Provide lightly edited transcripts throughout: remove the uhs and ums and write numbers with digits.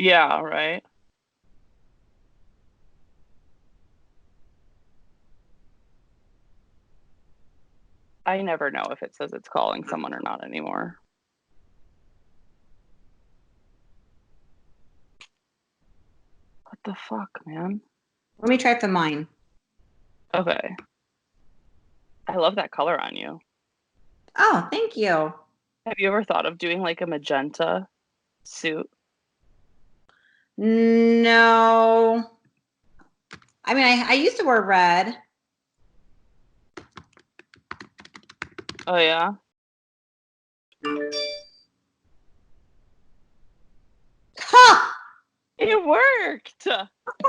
Yeah, right. I never know if it says it's calling someone or not anymore. What the fuck, man? Let me try for mine. Okay. I love that color on you. Oh, thank you. Have you ever thought of doing like a magenta suit? No. I mean, I used to wear red. Oh, yeah? Ha! It worked!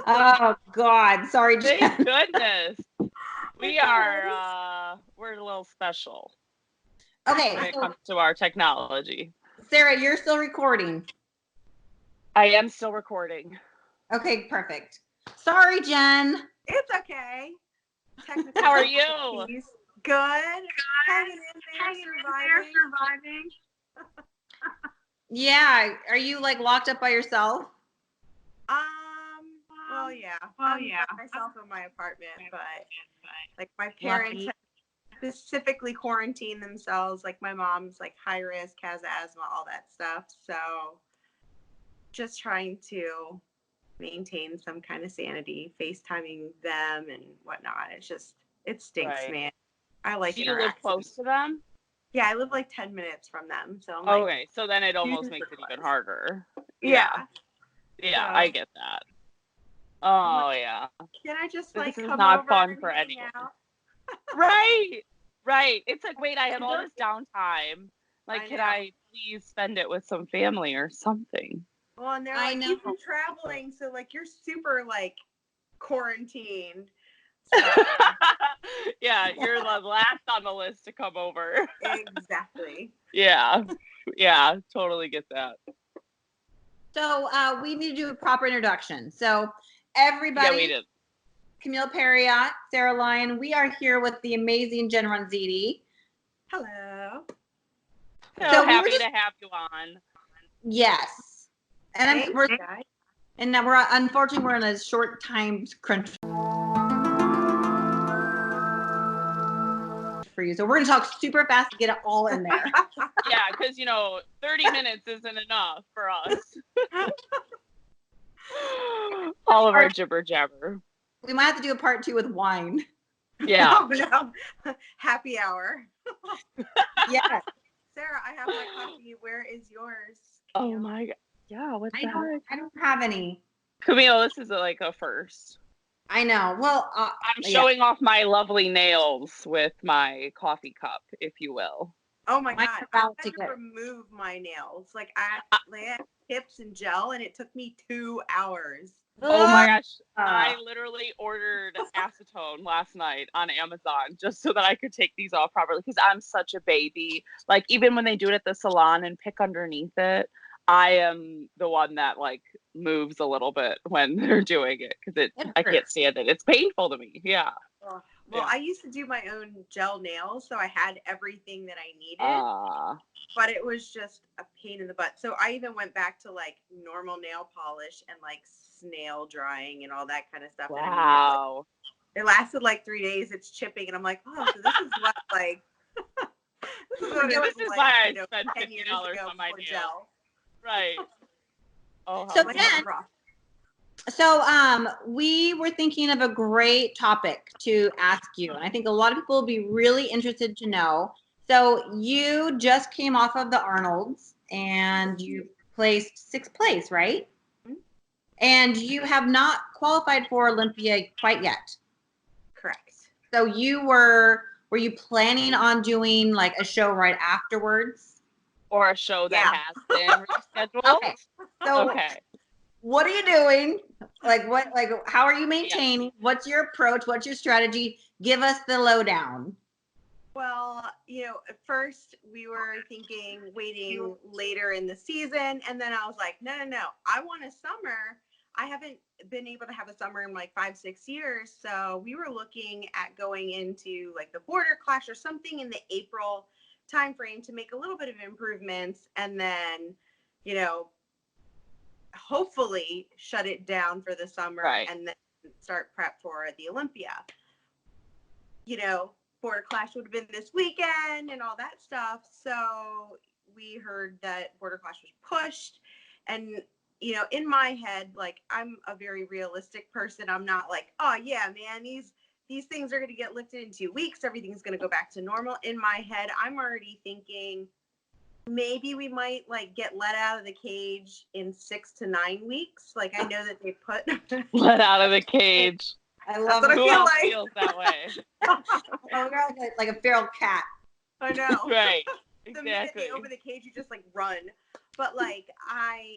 Oh, God. Sorry, Jen. Thank goodness. We're a little special. Okay. When it comes to our technology. Sarah, you're still recording. I am still recording. Okay, perfect. Sorry, Jen. It's okay. How are you? Good. Hanging in there, surviving. Yeah. Are you like locked up by yourself? Well, yeah. I'm by myself in my apartment, but like my parents have specifically quarantined themselves. Like my mom's like high risk, has asthma, all that stuff. So just trying to maintain some kind of sanity, FaceTiming them and whatnot. It stinks, Right. man. I like Do you live close to them? Yeah, I live like 10 minutes from them. So I'm okay, so then it almost makes it even harder. Yeah. Yeah, So, I get that. Oh, yeah. Can I just This like is come not over fun and for hang anyone. out? Right. It's like, wait, I have all this downtime. Like, can I please spend it with some family or something? Well, and they're like, you've been traveling, so like you're super like quarantined. So. Yeah, you're the last on the list to come over. Exactly. Yeah, totally get that. So we need to do a proper introduction. So everybody, yeah, we did. Camile Periat, Sarah Lyon, we are here with the amazing Jen Ronzitti. Hello. So happy to have you on. Yes. And now unfortunately we're in a short time crunch for you. So we're going to talk super fast to get it all in there. Yeah, because 30 minutes isn't enough for us. All of our jibber jabber. We might have to do a part 2 with wine. Yeah. Oh, no. Happy hour. Yeah. Sarah, I have my coffee. Where is yours? Oh my God. Yeah, what the heck? I don't have any. Camille, this is like a first. I know. Well, I'm showing off my lovely nails with my coffee cup, if you will. Oh my God. I had to remove my nails. Like I had tips and gel and it took me 2 hours. Oh my gosh. I literally ordered acetone last night on Amazon just so that I could take these off properly because I'm such a baby. Like even when they do it at the salon and pick underneath it, I am the one that like moves a little bit when they're doing it because I can't stand it. It's painful to me. Yeah. Well, I used to do my own gel nails, so I had everything that I needed, but it was just a pain in the butt. So I even went back to like normal nail polish and like snail drying and all that kind of stuff. Wow. It lasted like 3 days. It's chipping, and I'm like, oh, so this is what like. this is why I spent $50 on my nails. Gel. Right. Oh, so then. So we were thinking of a great topic to ask you, and I think a lot of people will be really interested to know. So you just came off of the Arnold's, and you placed 6th place, right? Mm-hmm. And you have not qualified for Olympia quite yet. Correct. So were you planning on doing like a show right afterwards? Or a show that has been rescheduled? Okay. So what are you doing? How are you maintaining? Yeah. What's your approach? What's your strategy? Give us the lowdown. Well, at first we were thinking waiting later in the season. And then I was like, no. I want a summer. I haven't been able to have a summer in like 5-6 years. So we were looking at going into like the Border Clash or something in the April timeframe to make a little bit of improvements. And then, hopefully shut it down for the summer right. and then start prep for the Olympia. You know, Border Clash would have been this weekend and all that stuff. So we heard that Border Clash was pushed. And, you know, in my head, like, I'm a very realistic person. I'm not like, oh yeah, man, these things are going to get lifted in 2 weeks. Everything's going to go back to normal. In my head, I'm already thinking maybe we might like get let out of the cage in 6 to 9 weeks. Like, I know that they put let out of the cage. I love what it. I Who feel else like. feels that way? Oh, girl, like a feral cat. I know. Right. The minute Exactly. they open the cage, you just like run. But like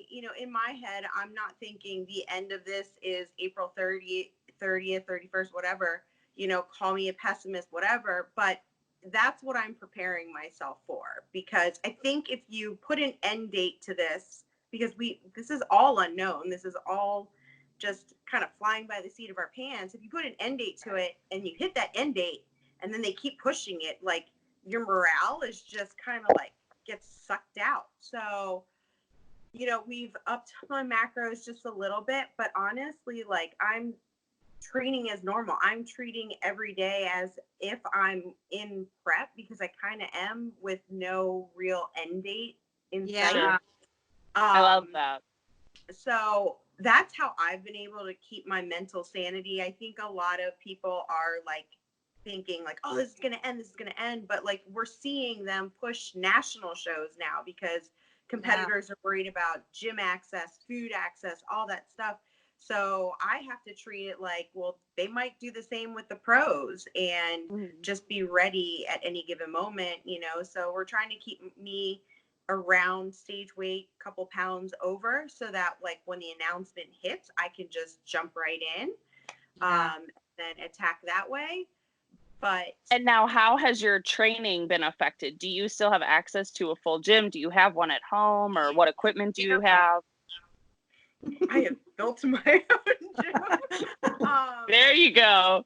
you know, in my head, I'm not thinking the end of this is April 30th, 31st, whatever. You know, call me a pessimist, whatever. But that's what I'm preparing myself for, because I think if you put an end date to this, because this is all unknown, this is all just kind of flying by the seat of our pants. If you put an end date to it and you hit that end date and then they keep pushing it, like, your morale is just kind of like gets sucked out. So, you know, we've upped my macros just a little bit, but honestly, like, I'm training as normal. I'm treating every day as if I'm in prep, because I kind of am, with no real end date in sight. Sure. I love that. So that's how I've been able to keep my mental sanity. I think a lot of people are like thinking like, oh, this is going to end. But like, we're seeing them push national shows now because competitors are worried about gym access, food access, all that stuff. So I have to treat it like, well, they might do the same with the pros and just be ready at any given moment, you know? So we're trying to keep me around stage weight, couple pounds over, so that like when the announcement hits, I can just jump right in, then attack that way. And now, how has your training been affected? Do you still have access to a full gym? Do you have one at home, or what equipment do you have? I have built my own gym. There you go.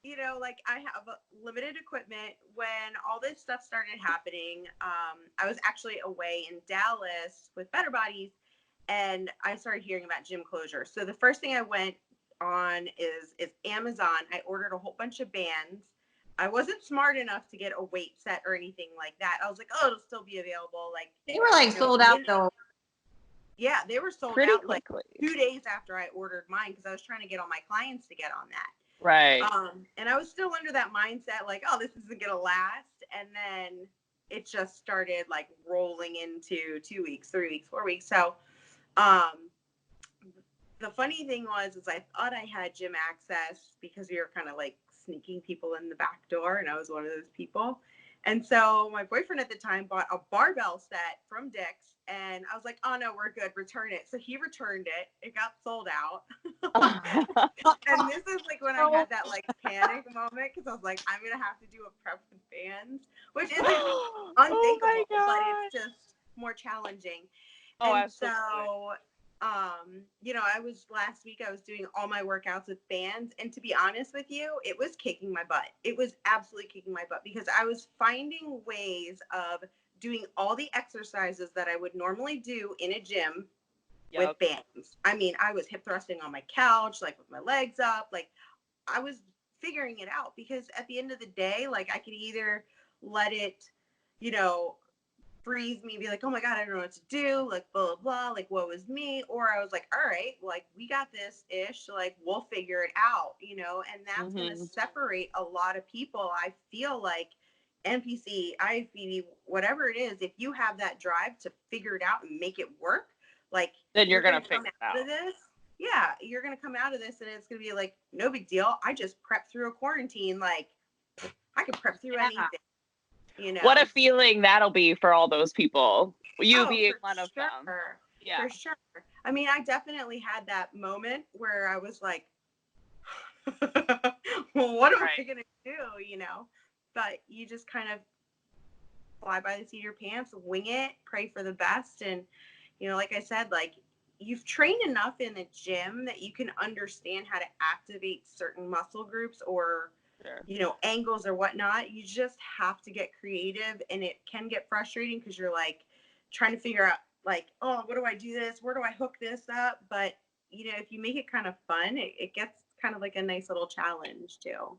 You know, like, I have limited equipment. When all this stuff started happening, I was actually away in Dallas with Better Bodies, and I started hearing about gym closures. So the first thing I went on is Amazon. I ordered a whole bunch of bands. I wasn't smart enough to get a weight set or anything like that. I was like, oh, it'll still be available. Like, they were like sold out though. Yeah, they were sold pretty out quickly. Like 2 days after I ordered mine, because I was trying to get all my clients to get on that. Right. And I was still under that mindset, like, oh, this isn't gonna last. And then it just started like rolling into 2 weeks, 3 weeks, 4 weeks. So, the funny thing was I thought I had gym access because we were kind of like sneaking people in the back door, and I was one of those people. And so my boyfriend at the time bought a barbell set from Dick's, and I was like, oh no, we're good, return it. So he returned it. It got sold out. And this is like when I had that like panic moment, because I was like, I'm gonna have to do a prep with bands, which isn't unthinkable, but it's just more challenging. And absolutely. so you know, last week I was doing all my workouts with bands, and to be honest with you, it was kicking my butt. It was absolutely kicking my butt, because I was finding ways of doing all the exercises that I would normally do in a gym with bands. I mean, I was hip thrusting on my couch, like with my legs up, like I was figuring it out, because at the end of the day, like, I could either let it, you know, freeze me, be like, oh my God, I don't know what to do, like, blah, blah, blah, like, what was me? Or I was like, all right, like, we got this ish, like, we'll figure it out, you know? And that's going to separate a lot of people. I feel like NPC, IFBB, whatever it is, if you have that drive to figure it out and make it work, like, then you're going to figure it out. Of this, yeah, you're going to come out of this and it's going to be like, no big deal. I just prepped through a quarantine. Like, I could prep through anything. You know? What a feeling that'll be for all those people. You being one of them. Yeah. For sure. I mean, I definitely had that moment where I was like, well, what am I going to do? You know, but you just kind of fly by the seat of your pants, wing it, pray for the best. And, you know, like I said, like, you've trained enough in the gym that you can understand how to activate certain muscle groups or you know, angles or whatnot. You just have to get creative, and it can get frustrating because you're like trying to figure out like, oh, what do I do this? Where do I hook this up? But, you know, if you make it kind of fun, it gets kind of like a nice little challenge too.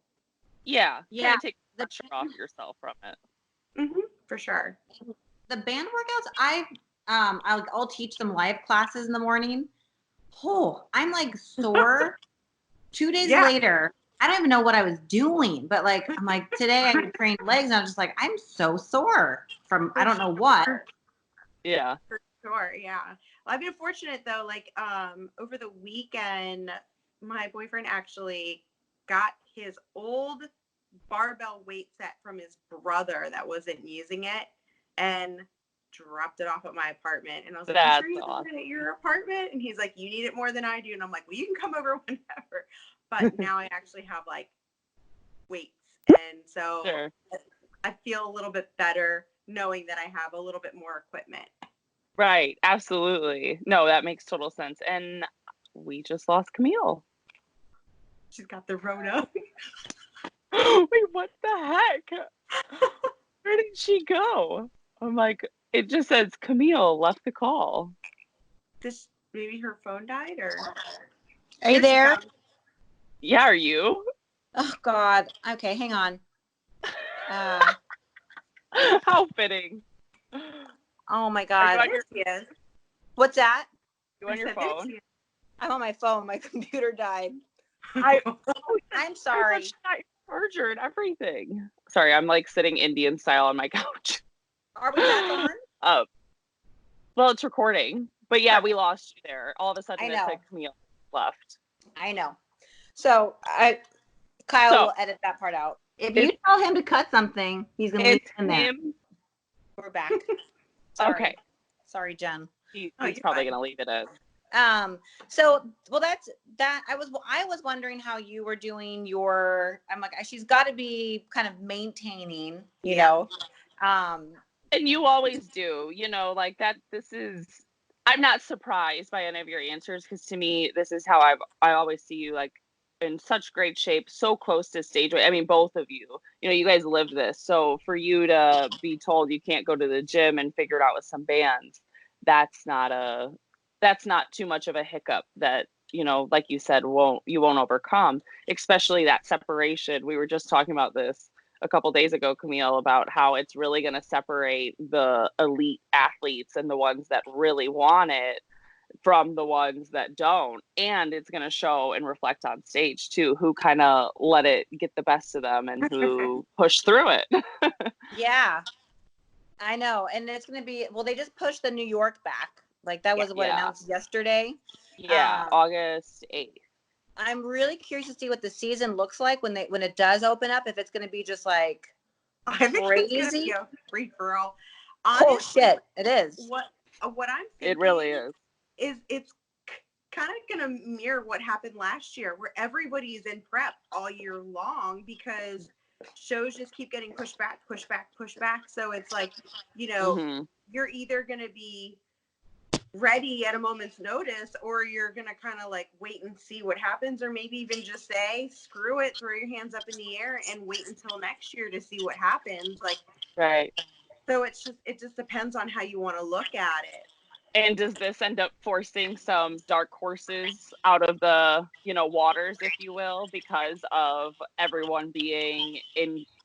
Yeah. Kind of take the pressure off yourself from it. Mm-hmm, for sure. The band workouts, I'll teach them live classes in the morning. Oh, I'm like sore. 2 days later, I don't even know what I was doing, but like, I'm like, today I trained legs and I was just like, I'm so sore from, I don't know what. Yeah. For sure. Yeah. Well, I've been fortunate though, like, over the weekend, my boyfriend actually got his old barbell weight set from his brother that wasn't using it and dropped it off at my apartment. And I was like, I'm sure you have it at your apartment? And he's like, you need it more than I do. And I'm like, well, you can come over whenever. But now I actually have like weights. And so I feel a little bit better knowing that I have a little bit more equipment. Right. Absolutely. No, that makes total sense. And we just lost Camile. She's got the Rona. Wait, what the heck? Where did she go? I'm like, it just says Camile left the call. Maybe her phone died, or are you there? Yeah, are you? Oh God. Okay, hang on. How fitting. Oh my God. What's that? You on your phone? I'm on my phone. My computer died. I'm sorry. I charger and everything. Sorry, I'm like sitting Indian style on my couch. Are we back on? Well, it's recording, but yeah, we lost you there. All of a sudden, it said Camile left. I know. So Kyle will edit that part out. If you tell him to cut something, he's gonna leave it in there. We're back. Sorry. Okay. Sorry, Jen. He's probably gonna leave it in. So that's that. I was wondering how you were doing your. I'm like, she's got to be kind of maintaining, you know. And you always do, you know, like that. I'm not surprised by any of your answers because to me, this is how I always see you, like in such great shape, so close to stage weight. I mean, both of you, you know, you guys lived this. So for you to be told you can't go to the gym and figure it out with some bands, that's not too much of a hiccup that, you know, like you said, you won't overcome, especially that separation. We were just talking about this a couple days ago, Camile, about how it's really going to separate the elite athletes and the ones that really want it from the ones that don't. And it's going to show and reflect on stage too, who kind of let it get the best of them and who pushed through it. Yeah, I know. And it's going to be, well, they just pushed the New York back. Like that was announced yesterday. Yeah, August 8th. I'm really curious to see what the season looks like when it does open up. If it's going to be just like crazy, it's gonna be a free for all. Oh shit, it is. What I'm thinking, it really is it's kind of gonna mirror what happened last year, where everybody's in prep all year long because shows just keep getting pushed back. So it's like, you know, you're either gonna be ready at a moment's notice, or you're gonna kind of like wait and see what happens, or maybe even just say screw it, throw your hands up in the air and wait until next year to see what happens. Like, right. So it just depends on how you want to look at it. And does this end up forcing some dark horses out of the, you know, waters, if you will, because of everyone being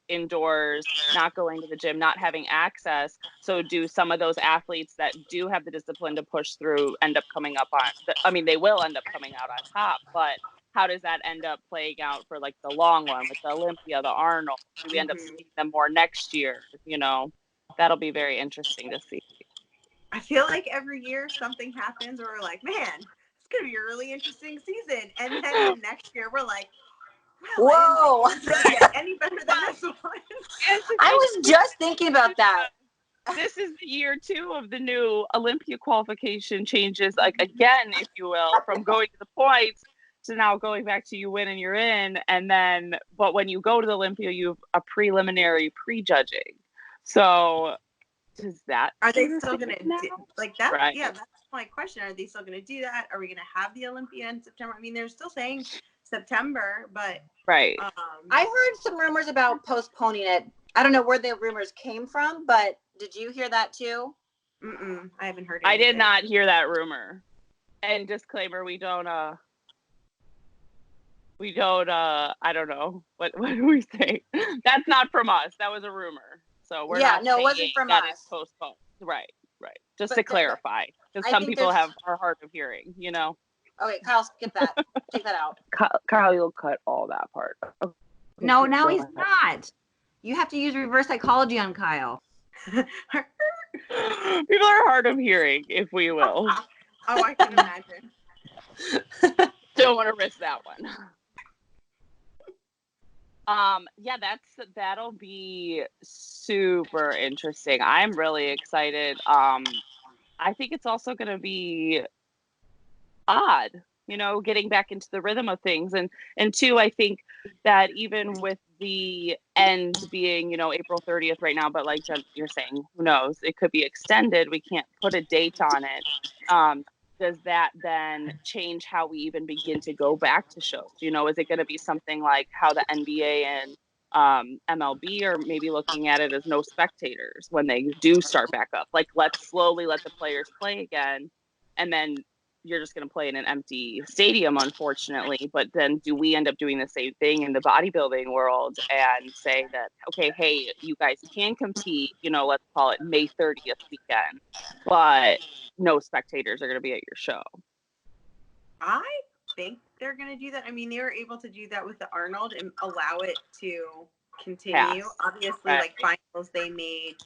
indoors, not going to the gym, not having access? So do some of those athletes that do have the discipline to push through end up coming up they will end up coming out on top, but how does that end up playing out for like the long run with the Olympia, the Arnold? Do we end up seeing them more next year? You know, that'll be very interesting to see. I feel like every year something happens where we're like, man, it's going to be a really interesting season. And then the next year we're like, wow, whoa, any better than this one? I was just thinking about that. This is the year 2 of the new Olympia qualification changes, like again, if you will, from going to the points to now going back to you win and you're in. And then, but when you go to the Olympia, you have a preliminary pre-judging. So are they still going to do like that? Right. Yeah, that's my question. Are they still going to do that? Are we going to have the Olympia in September? I mean, they're still saying September, but right. I heard some rumors about postponing it. I don't know where the rumors came from, but did you hear that too? I haven't heard anything. I did not hear that rumor. And disclaimer, we don't, I don't know. What do we say? That's not from us. That was a rumor. So we're not it wasn't from that us. is postponed. Right. Just to clarify. Because some people are hard of hearing, you know? Okay, Kyle, skip that. Take that out. Kyle, you'll cut all that part. Okay, no, now he's not. You have to use reverse psychology on Kyle. People are hard of hearing, if we will. Oh, I can imagine. Don't want to risk that one. Yeah, that'll be super interesting. I'm really excited. I think it's also going to be odd, you know, getting back into the rhythm of things. And two, I think that even with the end being, you know, April 30th right now, but like you're saying, who knows, it could be extended. We can't put a date on it. Does that then change how we even begin to go back to shows? You know, is it going to be something like how the NBA and MLB are maybe looking at it as no spectators when they do start back up? Like, let's slowly let the players play again, and then you're just going to play in an empty stadium, unfortunately. But then do we end up doing the same thing in the bodybuilding world and say that, okay, hey, you guys can compete, you know, let's call it May 30th weekend, but no spectators are going to be at your show? I think they're going to do that. I mean, they were able to do that with the Arnold and allow it to continue. Obviously, like finals, they made,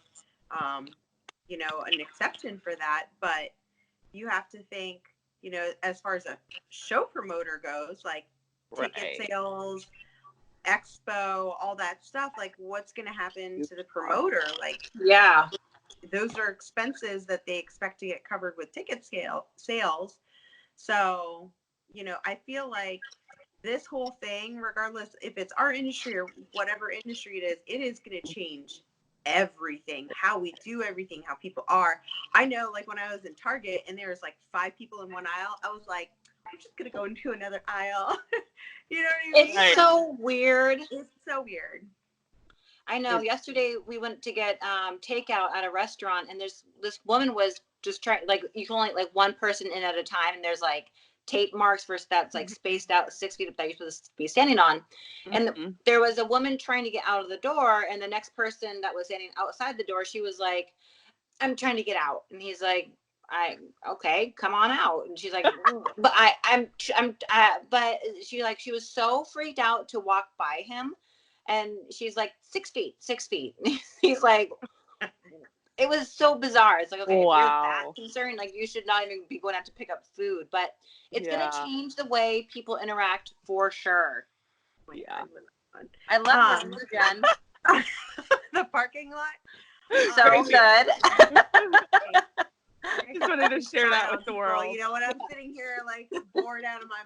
you know, an exception for that. But you have to think, you know, as far as a show promoter goes, like ticket sales, expo, all that stuff, like what's going to happen to the promoter? Like, yeah, those are expenses that they expect to get covered with ticket sales. So, you know, I feel like this whole thing, regardless if it's our industry or whatever industry it is going to change everything, how we do everything, how people are. I know, like when I was in Target and there was like 5 people in one aisle, I was like, I'm just gonna go into another aisle. You know what I mean? It's so weird. It's so weird. I know. Yesterday we went to get takeout at a restaurant, and this woman was just trying, like, you can only like one person in at a time, and there's like tape marks for that's like spaced out 6 feet that you're supposed to be standing on. And there was a woman trying to get out of the door, and the next person that was standing outside the door, she was like, I'm trying to get out. And he's like, okay, come on out. And she's like, but but she was so freaked out to walk by him. And she's like, 6 feet. He's like, it was so bizarre. It's like, okay, if you're that concerned, like you should not even be going out to pick up food. But it's going to change the way people interact for sure. Yeah. I love this, Jen. The parking lot. So good. I just wanted to share that with the world. You know what? I'm sitting here like bored out of my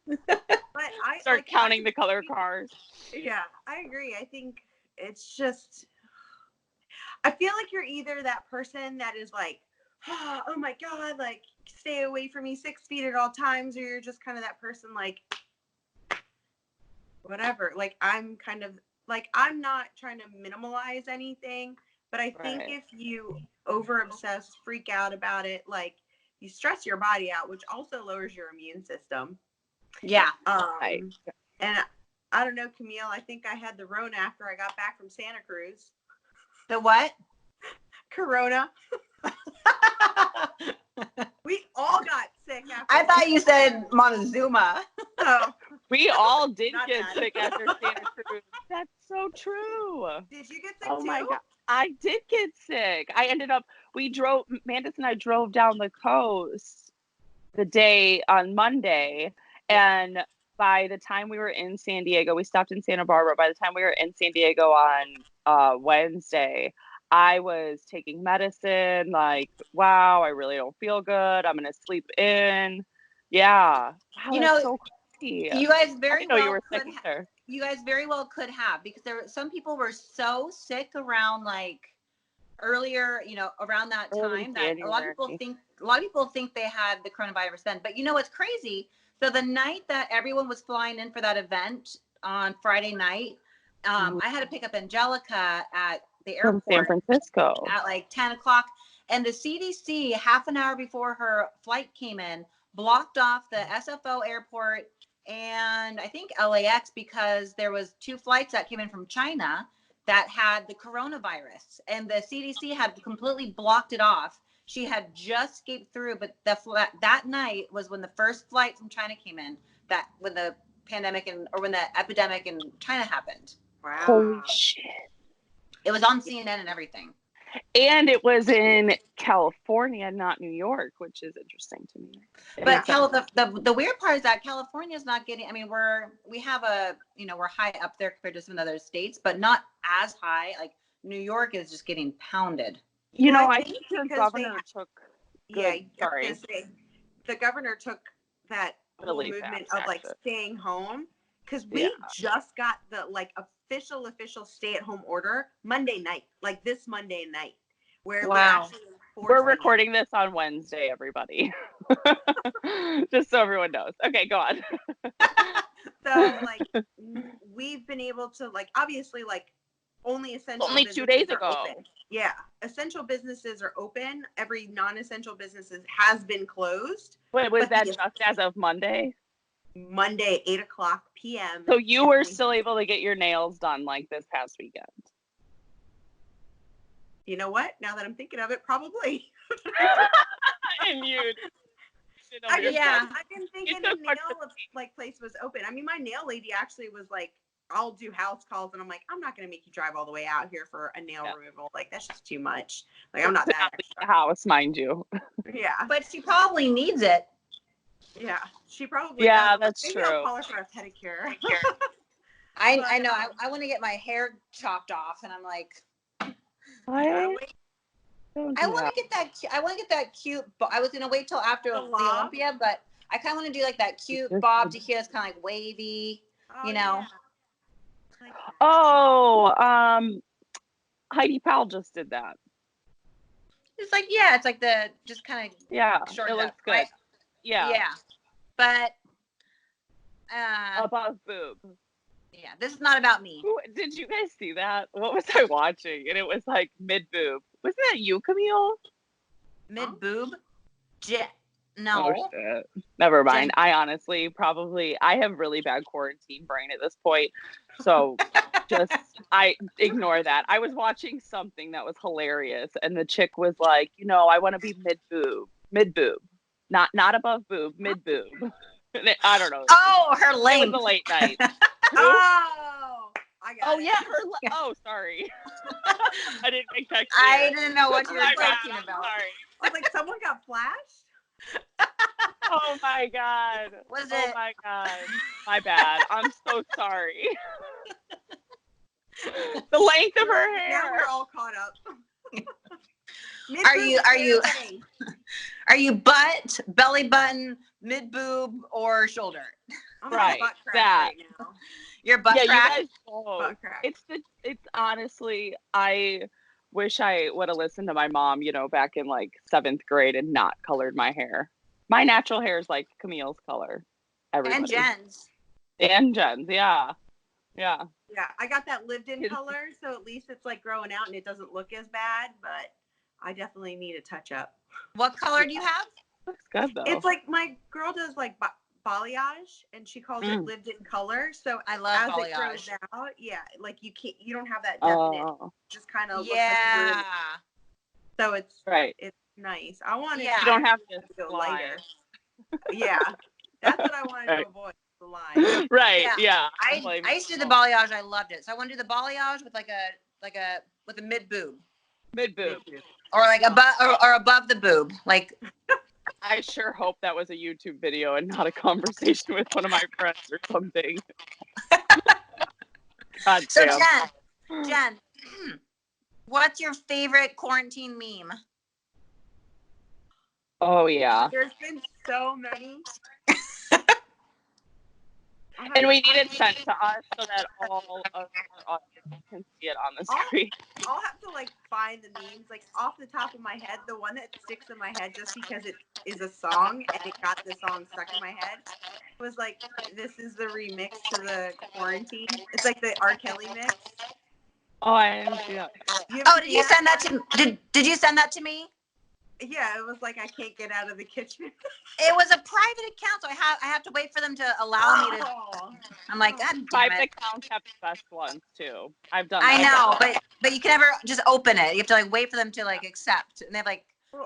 mind. But I start counting the color cars. Yeah, I agree. I think it's just, I feel like you're either that person that is like, oh my God, like stay away from me 6 feet at all times, or you're just kind of that person like, whatever. Like I'm kind of like, I'm not trying to minimalize anything, but I think if you over obsess, freak out about it, like you stress your body out, which also lowers your immune system. Yeah. And I don't know, Camille, I think I had the Rona after I got back from Santa Cruz. The what? Corona. We all got sick after. I thought you said Montezuma. Oh. We all did get sick after Santa Cruz. That's so true. Did you get sick too? Oh my God. I did get sick. I ended up, Mandis and I drove down the coast the day on Monday. And by the time we were in San Diego, we stopped in Santa Barbara. By the time we were in San Diego on Wednesday, I was taking medicine. Like, wow, I really don't feel good. I'm going to sleep in. Yeah. Wow, you know, so crazy. You guys very well you were sick either. You guys very well could have, because some people were so sick around like earlier, you know, around that time that a lot of people think they had the coronavirus then. But you know what's crazy? So the night that everyone was flying in for that event on Friday night, I had to pick up Angelica at the From airport San Francisco at like 10 o'clock. And the CDC, half an hour before her flight came in, blocked off the SFO airport and I think LAX because there was 2 flights that came in from China that had the coronavirus. And the CDC had completely blocked it off. She had just escaped through, but that night was when the first flight from China came in, that when the pandemic or when the epidemic in China happened. Wow. Holy shit. It was on CNN and everything. And it was in California, not New York, which is interesting to me. But the weird part is that California is not getting, I mean, we have we're high up there compared to some other states, but not as high. Like New York is just getting pounded. I think your governor took. Sorry. The governor took that whole movement of like staying home because we just got the like official stay-at-home order Monday night, like this Monday night, where we're recording this on Wednesday, everybody. Just so everyone knows. Okay, go on. So like we've been able to like obviously like only 2 days ago. Open. Yeah, essential businesses are open. Every non-essential businesses has been closed. Wait, was that just as of Monday? Monday, 8:00 p.m. So you were still able to get your nails done like this past weekend? You know what? Now that I'm thinking of it, probably. And I've been thinking the nail like place was open. I mean, my nail lady actually was like, I'll do house calls, and I'm like, I'm not gonna make you drive all the way out here for a nail removal. Like that's just too much. Like I'm not that extra. House, mind you. Yeah, but she probably needs it. Yeah, she probably. Yeah, does. that's Maybe true. I'll call her for a pedicure. I know. I want to get my hair chopped off, and I'm like, what? I want to get that. I want to get that cute. I was gonna wait till after the Olympia, but I kind of want to do like that cute bob to here. It's kind of like wavy, you know. Yeah. Heidi Powell just did that. It's like it's like the just kind of short. It looks good. Right? Yeah, but above boob. Yeah, this is not about me. Did you guys see that? What was I watching? And it was like mid boob. Wasn't that you, Camille? Mid boob? No. Oh, shit. Never mind. I honestly I have really bad quarantine brain at this point. So I ignore that. I was watching something that was hilarious. And the chick was like, I want to be mid boob. Not above boob, mid boob. I don't know. Oh, her length. It was a late night. I got it. Oh, sorry. I didn't make that clear. I didn't know what you were talking about. Sorry. I was like, someone got flashed? Oh my God. Oh my God. My bad. I'm so sorry. The length of her hair. Now we're all caught up. Are you butt, belly button, mid boob, or shoulder? I'm right. Butt crack right now. Your butt crack? Butt crack. It's honestly, I wish I would have listened to my mom, back in like 7th grade and not colored my hair. My natural hair is like Camille's color. Everybody. And Jen's, yeah. Yeah, I got that lived-in color, so at least it's like growing out and it doesn't look as bad, but I definitely need a touch-up. What color do you have? Looks good, though. It's like my girl does like balayage, and she calls it lived-in color. So I love balayage. It grows out, like you don't have that definite, just kind of looks like so it's nice. I want it. You don't have to go lighter. Yeah, that's what I wanted to avoid. The line. Right. Yeah. I used to do the balayage. I loved it. So I want to do the balayage with with a mid boob. Mid boob. Or like above or above the boob. Like I sure hope that was a YouTube video and not a conversation with one of my friends or something. God so damn. Jen, what's your favorite quarantine meme? Oh yeah. There's been so many. And we need it sent to us so that all of our audience can see it on the screen. I'll have to like find the memes. Like off the top of my head, the one that sticks in my head just because it is a song and it got the song stuck in my head was like, this is the remix to the quarantine. It's like the R. Kelly mix. Oh, I didn't see that. Oh, did you send that to? Did you send that to me? Yeah, it was like I can't get out of the kitchen. It was a private account, so I have to wait for them to allow me to. I'm like, God damn Private it. accounts have the best ones too. I've done. I know, but you can never just open it. You have to like wait for them to like accept, and they have like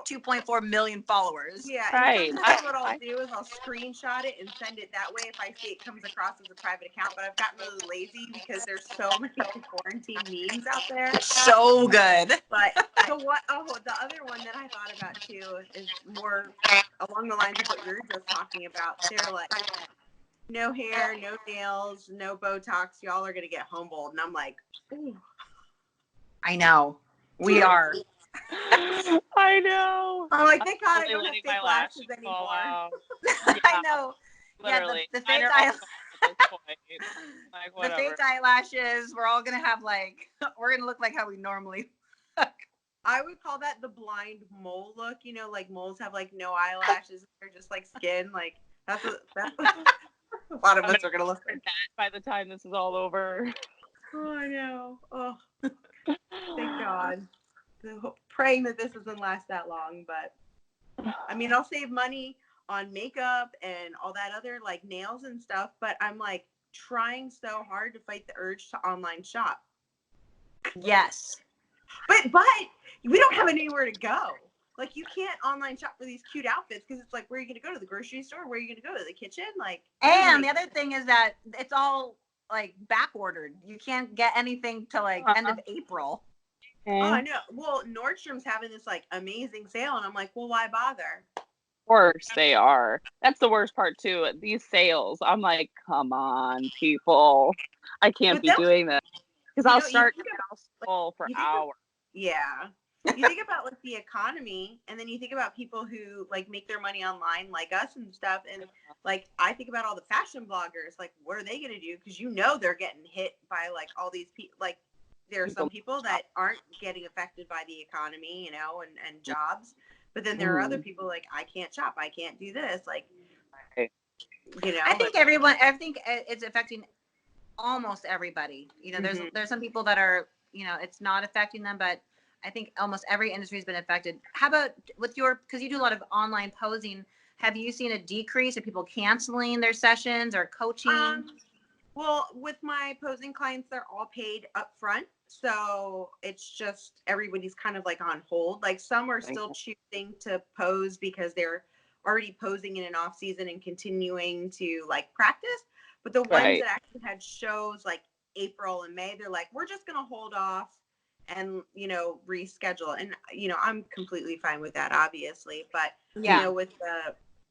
2.4 million followers. Yeah, right. And sometimes what I'll do is I'll screenshot it and send it that way if I see it comes across as a private account. But I've gotten really lazy because there's so many quarantine memes out there. So good. But the other one that I thought about too is more along the lines of what you're just talking about. They're like, no hair, no nails, no Botox. Y'all are gonna get humbled, and I'm like, ooh. I know. We are. I know. I'm like, thank God I don't have fake lashes anymore. Yeah, I know. Literally. Yeah, the fake the fake eyelashes. We're all gonna have like we're gonna look like how we normally look. I would call that the blind mole look. You know, like moles have like no eyelashes; they're just like skin. Like that's a lot of us are gonna look like that by the time this is all over. Oh, I know. Oh, thank God. Praying that this doesn't last that long, but I mean, I'll save money on makeup and all that other like nails and stuff, but I'm like trying so hard to fight the urge to online shop. Yes. But we don't have anywhere to go. Like you can't online shop for these cute outfits because it's like, where are you going to go? To the grocery store? Where are you going to go? To the kitchen? Like, and the other thing is that it's all like back ordered. You can't get anything till like end of April. Oh, I know. Well, Nordstrom's having this like amazing sale, and I'm like, well, why bother? Of course they are. That's the worst part too. These sales, I'm like, come on, people. I can't be doing this because I'll start scroll for hours. Yeah. You think about like the economy, and then you think about people who like make their money online like us and stuff, and like I think about all the fashion bloggers. Like, what are they gonna do? Because they're getting hit by like all these people. Like, there are some people that aren't getting affected by the economy, and jobs. But then there are other people like, I can't shop, I can't do this. Like, I think I think it's affecting almost everybody. There's some people that are, it's not affecting them, but I think almost every industry has been affected. How about with because you do a lot of online posing, have you seen a decrease of people canceling their sessions or coaching? Well, with my posing clients, they're all paid up front. So it's just everybody's kind of like on hold. Like some are still choosing to pose because they're already posing in an off season and continuing to like practice. But the ones that actually had shows like April and May, they're like, we're just going to hold off and, reschedule. And, I'm completely fine with that, obviously. But,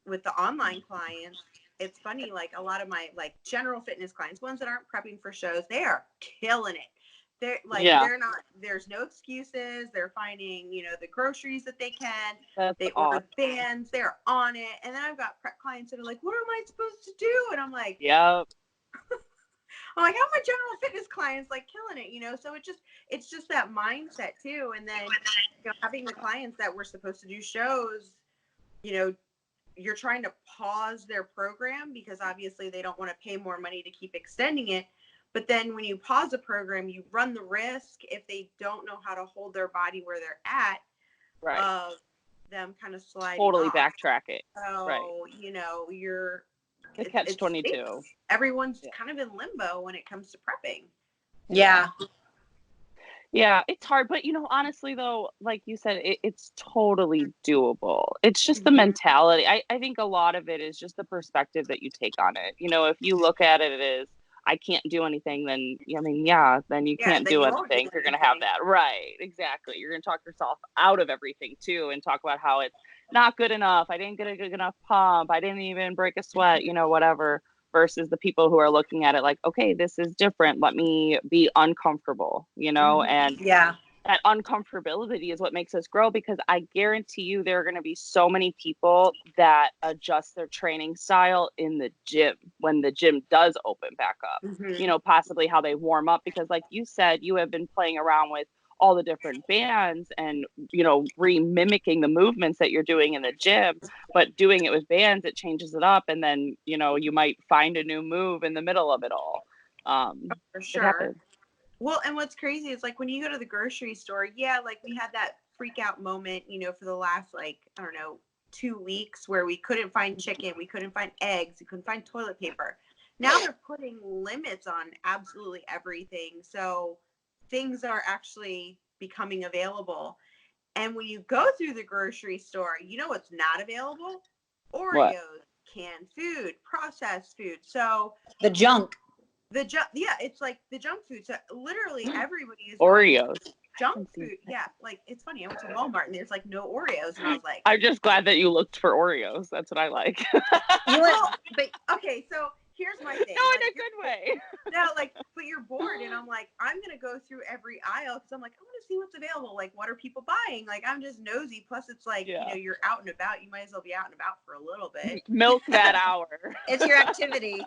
with the online clients, it's funny, like a lot of my like general fitness clients, ones that aren't prepping for shows, they are killing it. They're like, they're not, there's no excuses. They're finding, the groceries that they can. They order bands, they're on it. And then I've got prep clients that are like, what am I supposed to do? And I'm like, yep. I'm like, how are my general fitness clients like killing it, So it's just that mindset too. And then having the clients that were supposed to do shows, you're trying to pause their program because obviously they don't want to pay more money to keep extending it. But then when you pause a program, you run the risk, if they don't know how to hold their body where they're at, of them kind of sliding totally off. Backtrack it. So, you're the catch-22. Everyone's kind of in limbo when it comes to prepping. Yeah. Yeah, it's hard, but honestly though, like you said, it's totally doable. It's just the mentality. I think a lot of it is just the perspective that you take on it. If you look at it as I can't do anything, then then you can't do anything. You're gonna have that. Right, exactly. You're gonna talk yourself out of everything too, and talk about how it's not good enough. I didn't get a good enough pump. I didn't even break a sweat, whatever. Versus the people who are looking at it like, okay, this is different. Let me be uncomfortable, and that uncomfortability is what makes us grow, because I guarantee you there are going to be so many people that adjust their training style in the gym when the gym does open back up, possibly how they warm up, because like you said, you have been playing around with all the different bands and, re-mimicking the movements that you're doing in the gym, but doing it with bands, it changes it up. And then, you might find a new move in the middle of it all. For sure. Well, and what's crazy is like when you go to the grocery store, yeah, like we had that freak out moment, you know, for the last like, I don't know, 2 weeks where we couldn't find chicken, we couldn't find eggs, we couldn't find toilet paper. Now they're putting limits on absolutely everything. So things are actually becoming available. And when you go through the grocery store, you know what's not available? Oreos, What? canned food, processed food. So The junk. yeah, it's like the junk food. So literally everybody is Oreos. junk food. Yeah, like it's funny. I went to Walmart and there's like no Oreos, and I was like, I'm just glad that you looked for Oreos. That's what I like. well, but okay, so here's my thing. No, like, in a good way. No, like, but you're bored, and I'm like, I'm gonna go through every aisle because I'm like, I want to see what's available. Like, what are people buying? Like, I'm just nosy. Plus, it's like, you know, you're out and about. You might as well be out and about for a little bit. Milk that hour. It's your activity.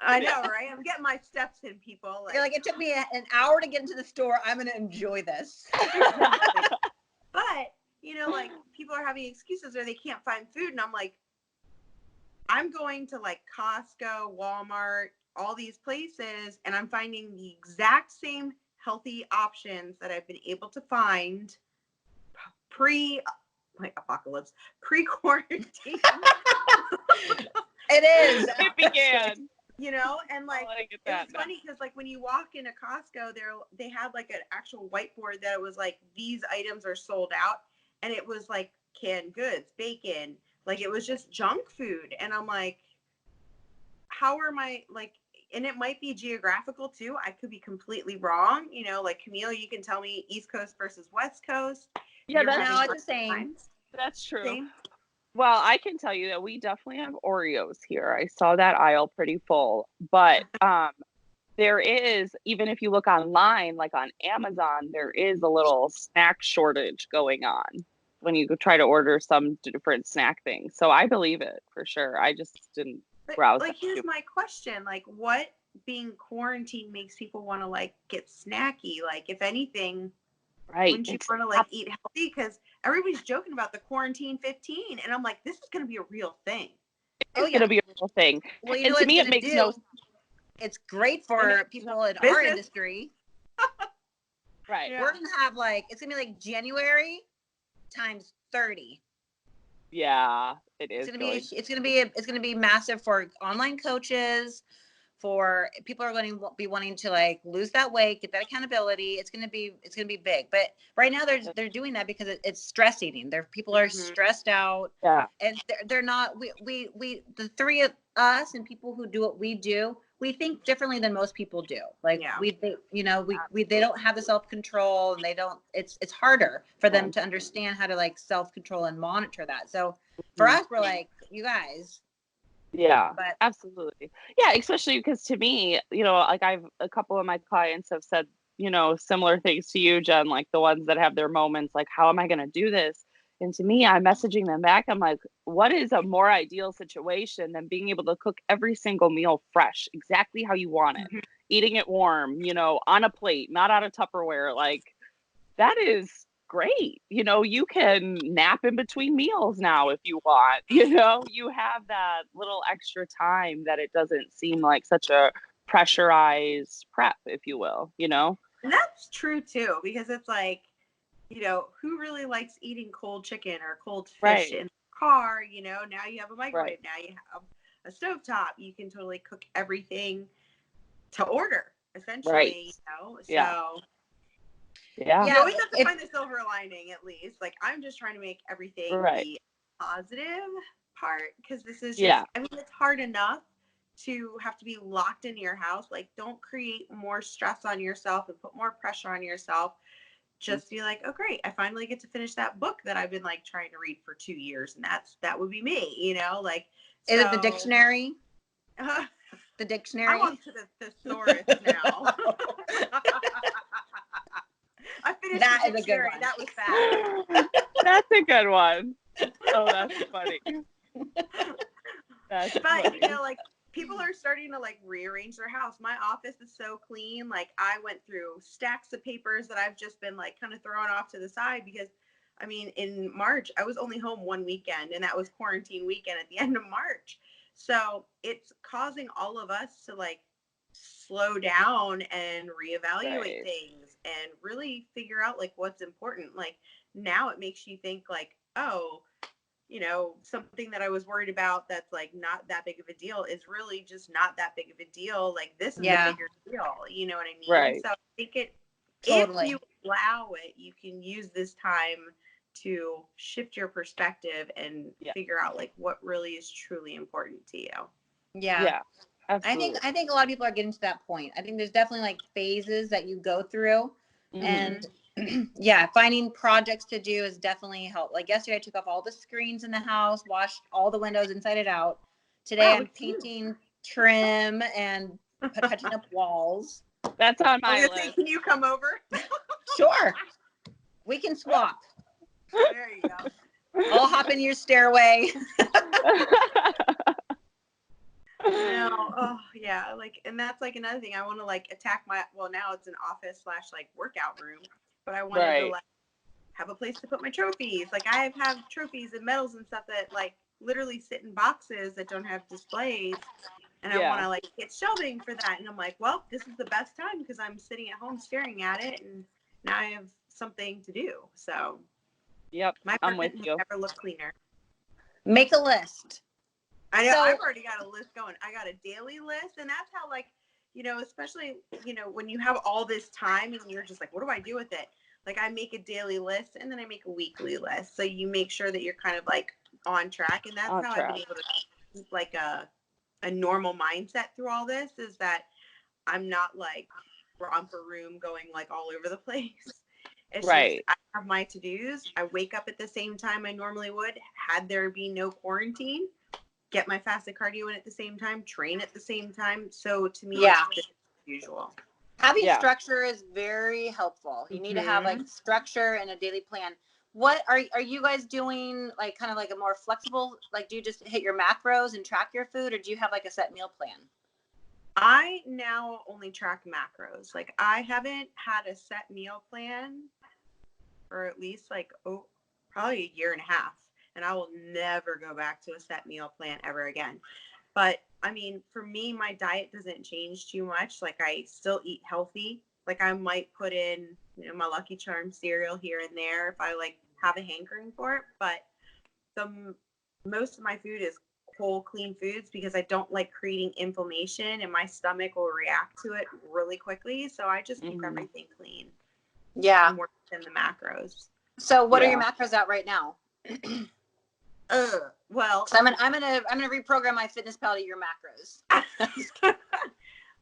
I know, right? I'm getting my steps in, people. Like, You're like, it took me an hour to get into the store. I'm going to enjoy this. Exactly. But, you know, like, people are having excuses or they can't find food. And I'm like, I'm going to like Costco, Walmart, all these places, and I'm finding the exact same healthy options that I've been able to find pre-apocalypse, pre-quarantine. It is. It began. You know, and like it was funny because like when you walk into Costco, they had like an actual whiteboard that it was like these items are sold out, and it was like canned goods, bacon, like it was just junk food, and I'm like, how are my like? And it might be geographical too. I could be completely wrong. You know, like Camille, you can tell me East Coast versus West Coast. Yeah, it's the same. That's true. Same. Well, I can tell you that we definitely have Oreos here. I saw that aisle pretty full, but there is, even if you look online, like on Amazon, there is a little snack shortage going on when you try to order some different snack things. So I believe it for sure. I just didn't browse. Like, here's my question: like, what being quarantined makes people want to like get snacky? Like, if anything. Right. Wouldn't you want to like eat healthy? Because everybody's joking about the quarantine 15, and I'm like, this is going to be a real thing. It's going to be a real thing. Well, you and know to me, it makes no. It's great for people in our industry. Right. Yeah. We're going to have like, it's going to be like January times 30. Yeah, it is. It's going to be massive for online coaches. For people are going to be wanting to like lose that weight, get that accountability. It's going to be big. But right now they're doing that because it's stress eating. People are stressed out. Yeah. And they're not, we the three of us and people who do what we do, we think differently than most people do. Like they don't have the self-control, and it's harder for them to understand how to like self-control and monitor that. So for us, we're like, you guys. Yeah, but absolutely. Yeah, especially because to me, like a couple of my clients have said, similar things to you, Jen, like the ones that have their moments, like, how am I going to do this? And to me, I'm messaging them back. I'm like, what is a more ideal situation than being able to cook every single meal fresh, exactly how you want it, eating it warm, on a plate, not out of Tupperware. Like, that is great. You can nap in between meals now if you want. You have that little extra time that it doesn't seem like such a pressurized prep, if you will, And that's true too, because it's like, who really likes eating cold chicken or cold fish in the car? Now you have a microwave, now you have a stovetop. You can totally cook everything to order, essentially, so yeah. You always have to find the silver lining, at least. Like, I'm just trying to make everything the positive part, because this is just, I mean, it's hard enough to have to be locked in your house. Like, don't create more stress on yourself and put more pressure on yourself. Just be like, oh, great, I finally get to finish that book that I've been like trying to read for 2 years, and that would be me, like. Is it the dictionary? The dictionary? I'm on to the thesaurus now. I finished that the is a good one. That was fast. That's a good one. Oh, that's funny. But like, people are starting to like rearrange their house. My office is so clean. Like, I went through stacks of papers that I've just been like kind of throwing off to the side, because I mean, in March I was only home one weekend, and that was quarantine weekend at the end of March. So it's causing all of us to like slow down and reevaluate things and really figure out like what's important. Like now it makes you think like, oh, you know, something that I was worried about that's like not that big of a deal is really just not that big of a deal. Like this is a bigger deal. You know what I mean? Right. So I think Totally. if you allow it, you can use this time to shift your perspective and figure out like what really is truly important to you. Yeah. Absolutely. I think a lot of people are getting to that point. I think there's definitely like phases that you go through, and finding projects to do is definitely help. Like yesterday I took off all the screens in the house, washed all the windows inside and out. Today I'm painting trim and touching up walls. That's on my list. Can you come over? Sure. We can swap. There you go. I'll hop in your stairway. Oh yeah, like, and that's like another thing. I want to like attack now it's an office / like workout room, but I wanted to like have a place to put my trophies. Like I have trophies and medals and stuff that like literally sit in boxes that don't have displays, and I want to like get shelving for that. And I'm like, well, this is the best time because I'm sitting at home staring at it, and now I have something to do. So my I'm with you. Never look cleaner. Make a list. I know. I've already got a list going. I got a daily list, and that's how, like, you know, especially, you know, when you have all this time and you're just like, what do I do with it? Like, I make a daily list and then I make a weekly list. So you make sure that you're kind of like on track, and that's how I've been able to keep like a normal mindset through all this. Is that I'm not like romper room going like all over the place. It's just I have my to-dos. I wake up at the same time I normally would, had there be no quarantine. Get my fasted cardio in at the same time, train at the same time. So to me, it's just usual. Having structure is very helpful. You need to have like structure and a daily plan. What are you guys doing? Like kind of like a more flexible, like do you just hit your macros and track your food, or do you have like a set meal plan? I now only track macros. Like I haven't had a set meal plan for at least like probably a year and a half. And I will never go back to a set meal plan ever again. But I mean, for me, my diet doesn't change too much. Like I still eat healthy. Like I might put in, you know, my Lucky Charms cereal here and there if I like have a hankering for it. But most of my food is whole, clean foods because I don't like creating inflammation, and my stomach will react to it really quickly. So I just keep everything clean. Yeah. And work in the macros. So what are your macros at right now? Well, so I'm gonna reprogram my FitnessPal to your macros.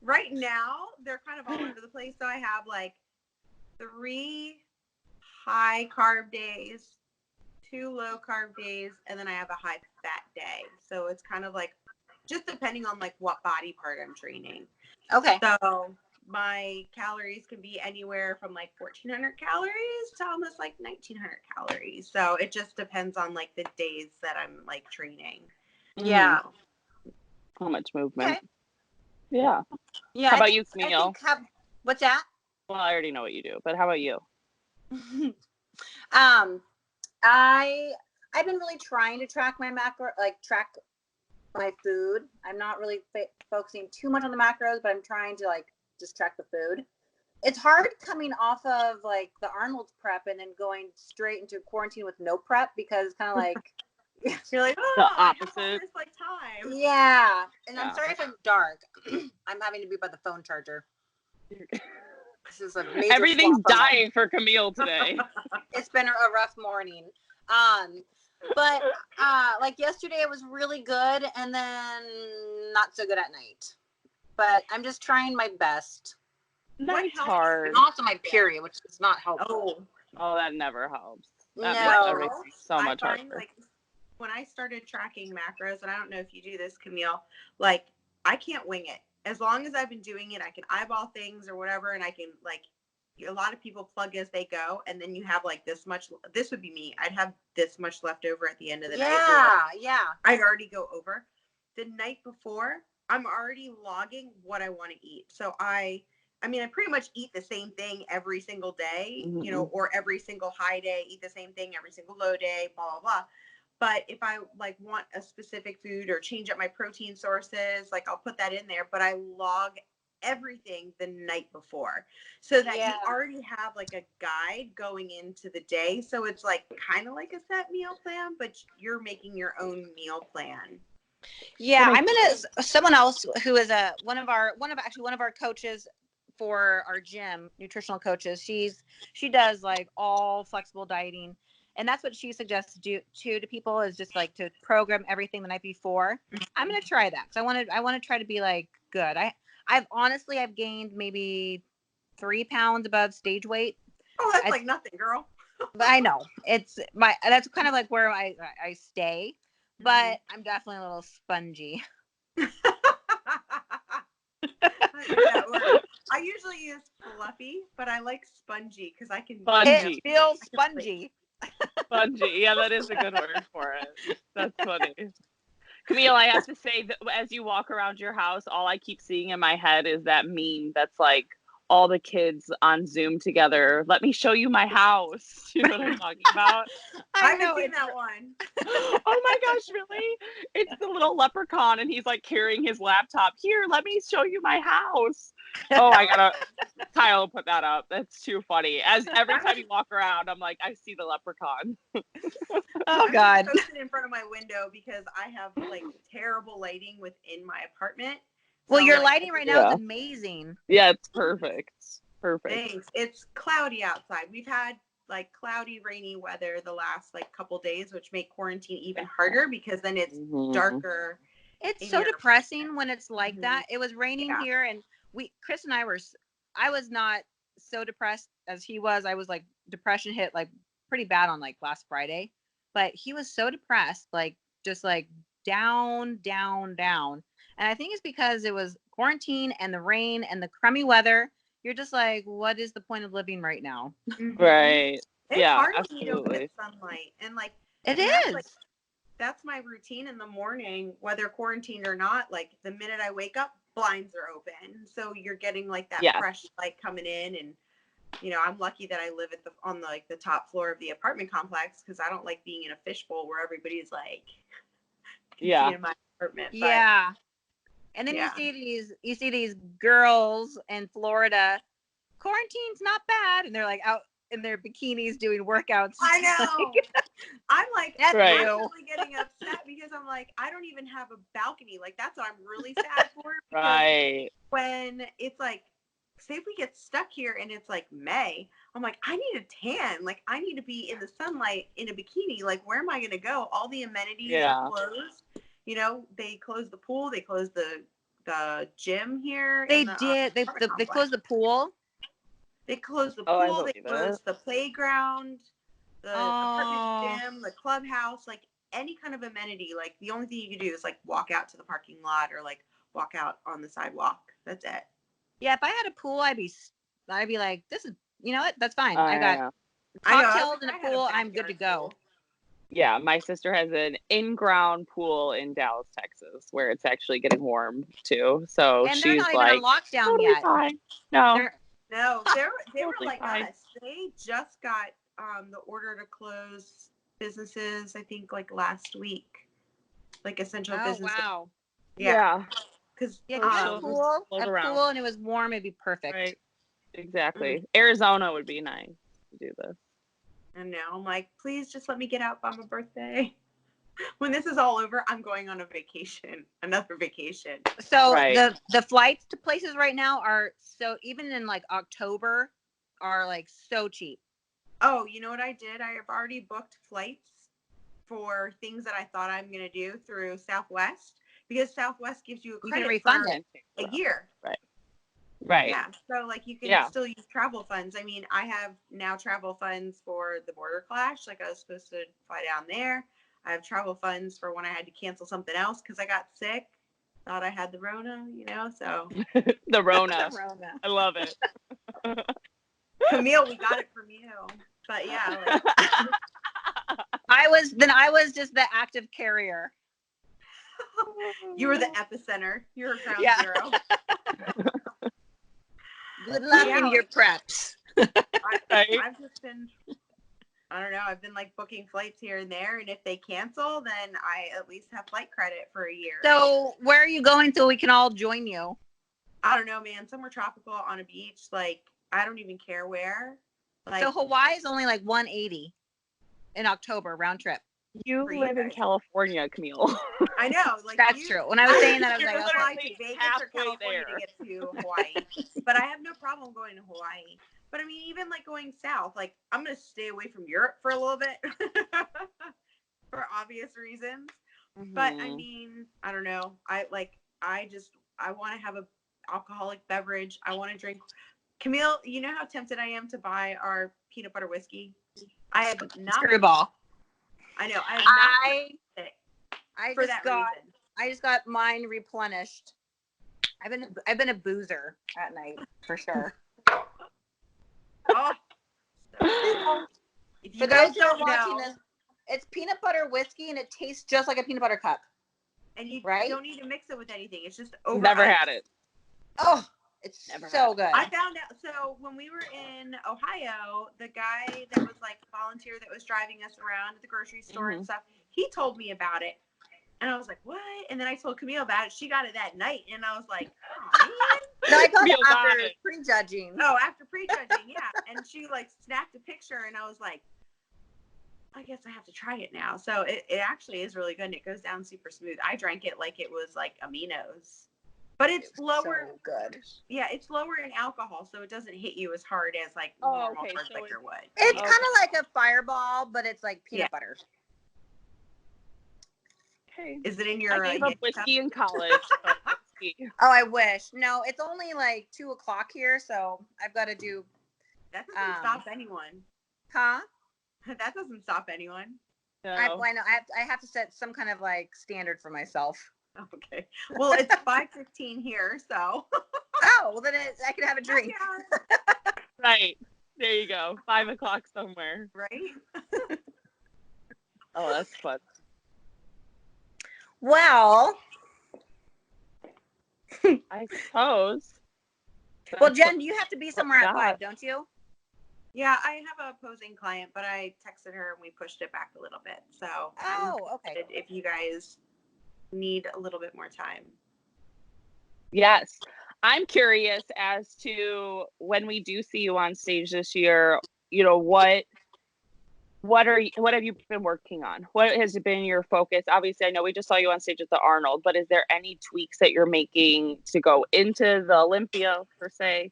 Right now, they're kind of all over the place. So I have like 3 high carb days, 2 low carb days, and then I have a high fat day. So it's kind of like just depending on like what body part I'm training. Okay. So my calories can be anywhere from like 1,400 calories to almost like 1,900 calories. So it just depends on like the days that I'm like training. Yeah. How much movement? Okay. Yeah. Yeah. How about you, Camille? What's that? Well, I already know what you do, but how about you? I've been really trying to track my track my food. I'm not really focusing too much on the macros, but I'm trying to like just track the food. It's hard coming off of like the Arnold's prep and then going straight into quarantine with no prep, because it's kind of like you're like, the opposite. I have all this like time. Yeah. And I'm sorry if I'm dark. I'm having to be by the phone charger. This is a major Everything's dying for Camille today. It's been a rough morning. But like yesterday it was really good, and then not so good at night. But I'm just trying my best. Night's hard. And also my period, which is not helpful. Oh, that never helps. That no. makes everything so much harder. Like when I started tracking macros, and I don't know if you do this, Camille, like I can't wing it. As long as I've been doing it, I can eyeball things or whatever, and I can like, a lot of people plug as they go, and then you have like this much. This would be me. I'd have this much left over at the end of the night. Yeah. I'd already go over. The night before, I'm already logging what I want to eat. So I mean, I pretty much eat the same thing every single day, you know, or every single high day, eat the same thing every single low day, blah, blah, blah. But if I like want a specific food or change up my protein sources, like I'll put that in there, but I log everything the night before, so that you already have like a guide going into the day. So it's like kind of like a set meal plan, but you're making your own meal plan. Yeah, I'm gonna someone else who is one of our coaches for our gym, nutritional coaches. She does like all flexible dieting, and that's what she suggests to people is just like to program everything the night before. I'm gonna try that. So I want to try to be like good. I've gained maybe 3 pounds above stage weight. Oh, that's like nothing, girl. But I know that's kind of like where I stay, but I'm definitely a little spongy. I usually use fluffy, but I like spongy because I can. Spongy. It feels spongy. Spongy. Yeah, that is a good word for it. That's funny. Camille, I have to say that as you walk around your house, all I keep seeing in my head is that meme that's like all the kids on Zoom together. Let me show you my house. You know what I'm talking about? I haven't seen that one. Oh my gosh, really? It's the little leprechaun and he's like carrying his laptop. Here, let me show you my house. Oh, Kyle will put that up. That's too funny. As every time you walk around, I'm like, I see the leprechaun. Oh God. I'm posted in front of my window because I have like terrible lighting within my apartment. Well, your lighting right now is amazing. Yeah, it's perfect. Perfect. Thanks. It's cloudy outside. We've had like cloudy, rainy weather the last like couple days, which make quarantine even harder because then it's darker. It's so depressing when it's like that. It was raining here, and Chris and I was not so depressed as he was. I was like, depression hit like pretty bad on like last Friday, but he was so depressed, like just like down. And I think it's because it was quarantine and the rain and the crummy weather. You're just like, what is the point of living right now? Right. It's hard when you don't get sunlight. And like, it is. That's my routine in the morning, whether quarantined or not. Like the minute I wake up, blinds are open. So you're getting like that fresh light coming in. And, you know, I'm lucky that I live on the top floor of the apartment complex because I don't like being in a fishbowl where everybody's like, in my apartment. But, and then you see these girls in Florida, quarantine's not bad, and they're like out in their bikinis doing workouts. I know. I'm like actually getting upset because I'm like, I don't even have a balcony. Like that's what I'm really sad for. Right. When it's like, say if we get stuck here and it's like May, I'm like, I need a tan. Like I need to be in the sunlight in a bikini. Like where am I going to go? All the amenities are closed. You know, they closed the pool. They closed the gym here. They did. They closed the pool. They closed the pool. They closed the playground, the apartment gym, the clubhouse. Like any kind of amenity. Like the only thing you can do is like walk out to the parking lot or like walk out on the sidewalk. That's it. Yeah, if I had a pool, I'd be like, this is, you know what? That's fine. I got cocktails in a pool. I'm good to go. Pool. Yeah, my sister has an in-ground pool in Dallas, Texas, where it's actually getting warm too. So and she's they're not like, even on lockdown totally yet. Fine. No, they were like us. They just got the order to close businesses. I think like last week, like essential businesses. Wow. Yeah. Because a pool, and it was warm. It'd be perfect. Right. Exactly. Arizona would be nice to do this. And now I'm like, please just let me get out by my birthday. When this is all over, I'm going on another vacation. So the flights to places right now are so, even in like October, are like so cheap. Oh, you know what I did? I have already booked flights for things that I thought I'm going to do through Southwest because Southwest gives you a credit refund for a year. Right. Yeah. So like you can still use travel funds. I mean, I have now travel funds for the border clash. Like I was supposed to fly down there. I have travel funds for when I had to cancel something else because I got sick. Thought I had the Rona, you know, so. The Rona. I love it. Camille, we got it from you. But yeah. Like, I was just the active carrier. You were the epicenter. You were ground zero. Good luck in your preps. I've just been, I don't know, I've been like booking flights here and there. And if they cancel, then I at least have flight credit for a year. So where are you going so we can all join you? I don't know, man. Somewhere tropical on a beach, like I don't even care where. Like, so Hawaii is only like 180 in October round trip. You live in California, Camille. I know, like that's true. When I was saying that, I was like, fly okay. to Vegas or California to get to Hawaii, but I have no problem going to Hawaii. But I mean, even like going south, like I'm gonna stay away from Europe for a little bit for obvious reasons. Mm-hmm. But I mean, I don't know. I want to have a alcoholic beverage. I want to drink. Camille, you know how tempted I am to buy our peanut butter whiskey. I have not. Screwball. I know. I have not. For that reason. I just got mine replenished. I've been a boozer at night for sure. Oh. For those who are watching this, it's peanut butter whiskey and it tastes just like a peanut butter cup. And you right? don't need to mix it with anything. It's just over. Never had it. Oh, it's so good. I found out. So when we were in Ohio, the guy that was like a volunteer that was driving us around at the grocery store and stuff, he told me about it. And I was like, what? And then I told Camille about it. She got it that night. And I was like, oh, man. No, I got it after prejudging. Oh, after prejudging, yeah. And she like snapped a picture and I was like, I guess I have to try it now. So it actually is really good. And it goes down super smooth. I drank it like it was like aminos. But it's lower. So good. Yeah, it's lower in alcohol, so it doesn't hit you as hard as like normal hard liquor would. It's kind of like a Fireball, but it's like peanut butter. Okay. Is it in your? I gave up whiskey in college. Oh, I wish. No, it's only like 2:00 here, so I've got to do. That doesn't stop anyone. Huh? That doesn't stop anyone. No. I know. I have to set some kind of like standard for myself. Okay. Well, it's 5:15 here, so. Oh, well then I could have a drink. Right. There you go. 5:00 somewhere. Right. Oh, that's fun. Well, I suppose. Well, Jen, you have to be somewhere at 5, don't you? Yeah, I have a opposing client, but I texted her and we pushed it back a little bit. So, okay. If you guys need a little bit more time. Yes. I'm curious as to when we do see you on stage this year, you know, what have you been working on? What has been your focus? Obviously, I know we just saw you on stage at the Arnold, but is there any tweaks that you're making to go into the Olympia per se?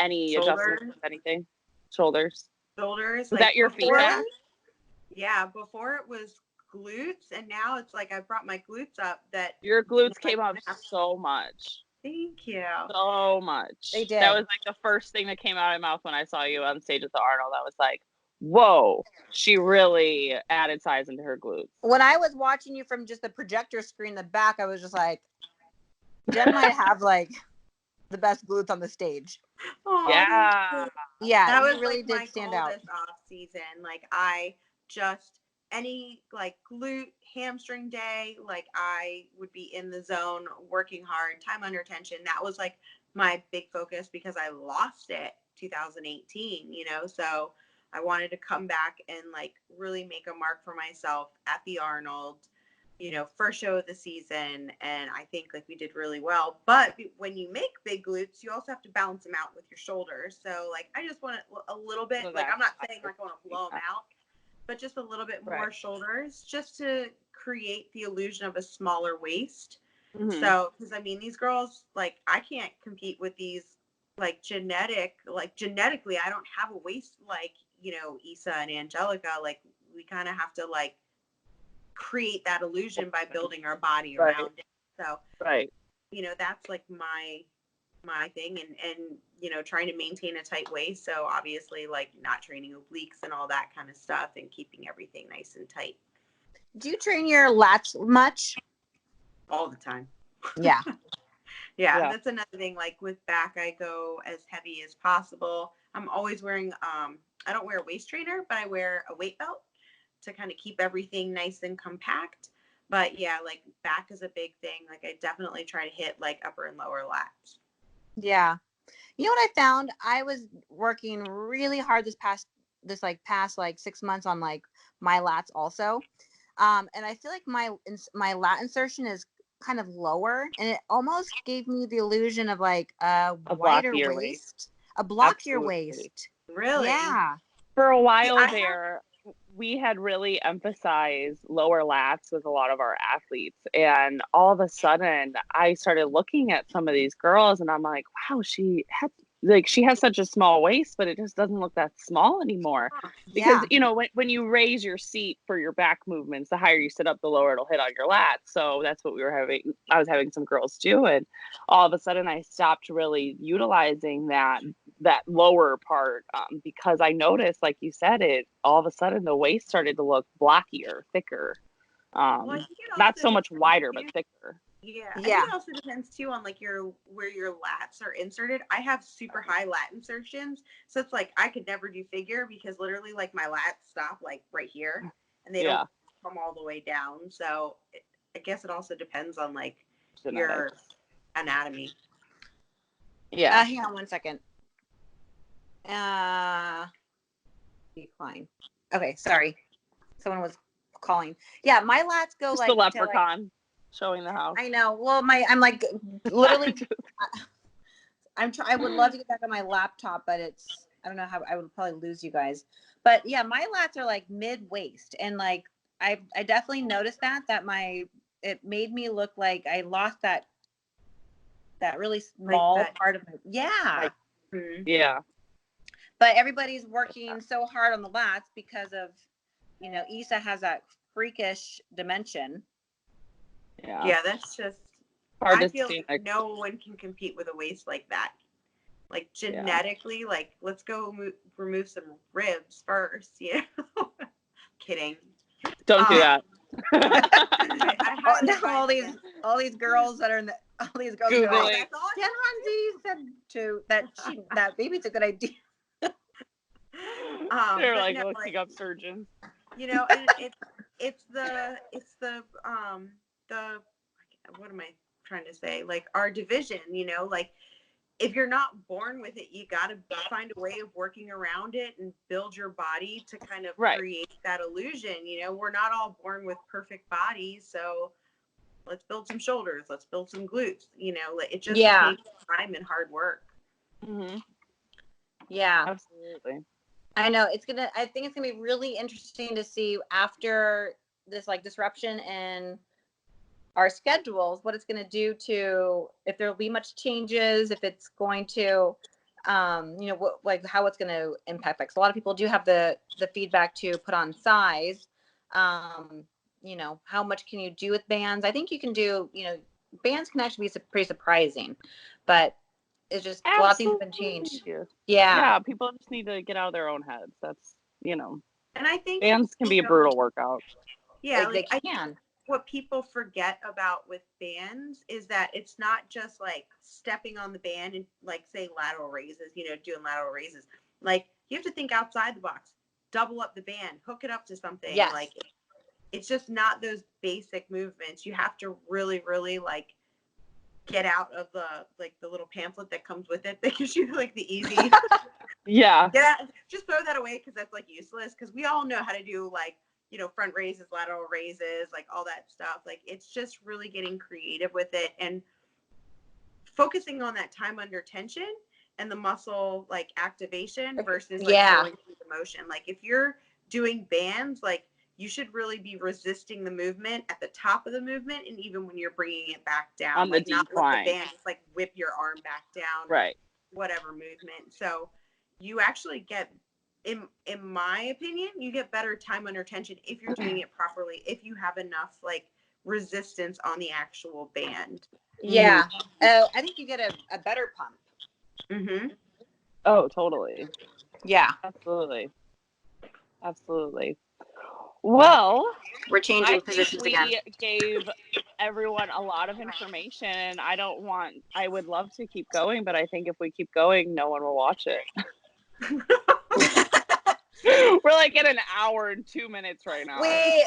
Any adjustments, anything? Shoulders. Is like, that your feedback? Yeah, before it was glutes, and now it's like I brought my glutes up. That your glutes came up so much. Thank you. So much. They did. That was like the first thing that came out of my mouth when I saw you on stage at the Arnold. I was like, whoa, she really added size into her glutes. When I was watching you from just the projector screen in the back, I was just like, Jen might have like the best glutes on the stage. Oh, yeah. Yeah, that was really like did my stand goal out. this off season. Like I just any like glute hamstring day, like I would be in the zone working hard, time under tension. That was like my big focus because I lost it 2018, you know, so I wanted to come back and like really make a mark for myself at the Arnold, you know, first show of the season. And I think like we did really well. But when you make big glutes, you also have to balance them out with your shoulders. So like I just want a little bit, like I'm not saying like I want to blow them out, but just a little bit more shoulders just to create the illusion of a smaller waist. Mm-hmm. So, because I mean, these girls, like I can't compete with these like genetically, I don't have a waist like, you know, Issa and Angelica. Like we kind of have to like create that illusion by building our body around it. So, you know, that's like my thing, and you know, trying to maintain a tight waist. So obviously like not training obliques and all that kind of stuff and keeping everything nice and tight. Do you train your lats much? All the time. Yeah. Yeah, that's another thing. Like with back, I go as heavy as possible. I'm always wearing, I don't wear a waist trainer, but I wear a weight belt to kind of keep everything nice and compact. But yeah, like back is a big thing. Like I definitely try to hit like upper and lower lats. Yeah. You know what I found? I was working really hard this past 6 months on like my lats also. And I feel like my lat insertion is kind of lower, and it almost gave me the illusion of like a wider waist, a blockier waist. Really? Yeah. For a while there, we had really emphasized lower lats with a lot of our athletes. And all of a sudden, I started looking at some of these girls and I'm like, wow, she has such a small waist, but it just doesn't look that small anymore. Because, you know, when you raise your seat for your back movements, the higher you sit up, the lower it'll hit on your lats. So that's what I was having some girls do. And all of a sudden I stopped really utilizing that lower part because I noticed, like you said, all of a sudden the waist started to look blockier, thicker. Not so much wider, but thicker. Yeah. I think it also depends too on like where your lats are inserted. I have super high lat insertions, so it's like I could never do figure because literally like my lats stop like right here and they don't come all the way down. So I guess it also depends on like your anatomy. Yeah. Hang on one second. Decline. Okay, sorry. Someone was calling. Yeah, my lats go just like the leprechaun showing the house. I know. Well, I'm like literally. I would love to get back on my laptop, but I don't know how. I would probably lose you guys. But yeah, my lats are like mid waist, and like I definitely noticed that it made me look like I lost that really small part of it. Yeah. But everybody's working so hard on the lats because of, you know, Issa has that freakish dimension. Yeah, that's just hard. I feel like no one can compete with a waist like that. Like genetically, like let's go remove some ribs first. You know, kidding. Don't do that. all these girls that are in all these girls are like, Jen Ronzitti said that baby's a good idea. They're like looking up surgeons. You know, and it's the what am I trying to say? Like our division, you know, like if you're not born with it, you got to find a way of working around it and build your body to kind of create that illusion. You know, we're not all born with perfect bodies, so let's build some shoulders, let's build some glutes. You know, it just takes time and hard work. Mm-hmm. Yeah, absolutely. I know I think it's gonna be really interesting to see after this like disruption in our schedules, what it's going to do to, if there'll be much changes, if it's going to, you know, like how it's going to impact. Like, so a lot of people do have the feedback to put on size. You know, how much can you do with bands? I think you can do, you know, bands can actually be pretty surprising, but it's just a lot of things have been changed. Yeah, people just need to get out of their own heads. That's, you know, and I think bands can be a brutal workout. Yeah, they can. What people forget about with bands is that it's not just like stepping on the band and like say lateral raises, you know, doing lateral raises. Like you have to think outside the box, double up the band, hook it up to something. Yes. Like it's just not those basic movements. You have to really, really like get out of the little pamphlet that comes with it that gives you like the easy. Just throw that away because that's like useless. Because we all know how to do like, you know, front raises, lateral raises, like all that stuff. Like it's just really getting creative with it and focusing on that time under tension and the muscle like activation versus like going through the motion. Like if you're doing bands, like you should really be resisting the movement at the top of the movement and even when you're bringing it back down. On like the decline. Not with the band, just like whip your arm back down. Right. Whatever movement. So you actually get, in my opinion, you get better time under tension if you're doing it properly, if you have enough like resistance on the actual band. Yeah. I think you get a better pump. Mm-hmm. Oh, totally. Yeah. Absolutely. Well, we're changing positions again. We gave everyone a lot of information. I would love to keep going, but I think if we keep going, no one will watch it. We're like at an hour and 2 minutes right now. Where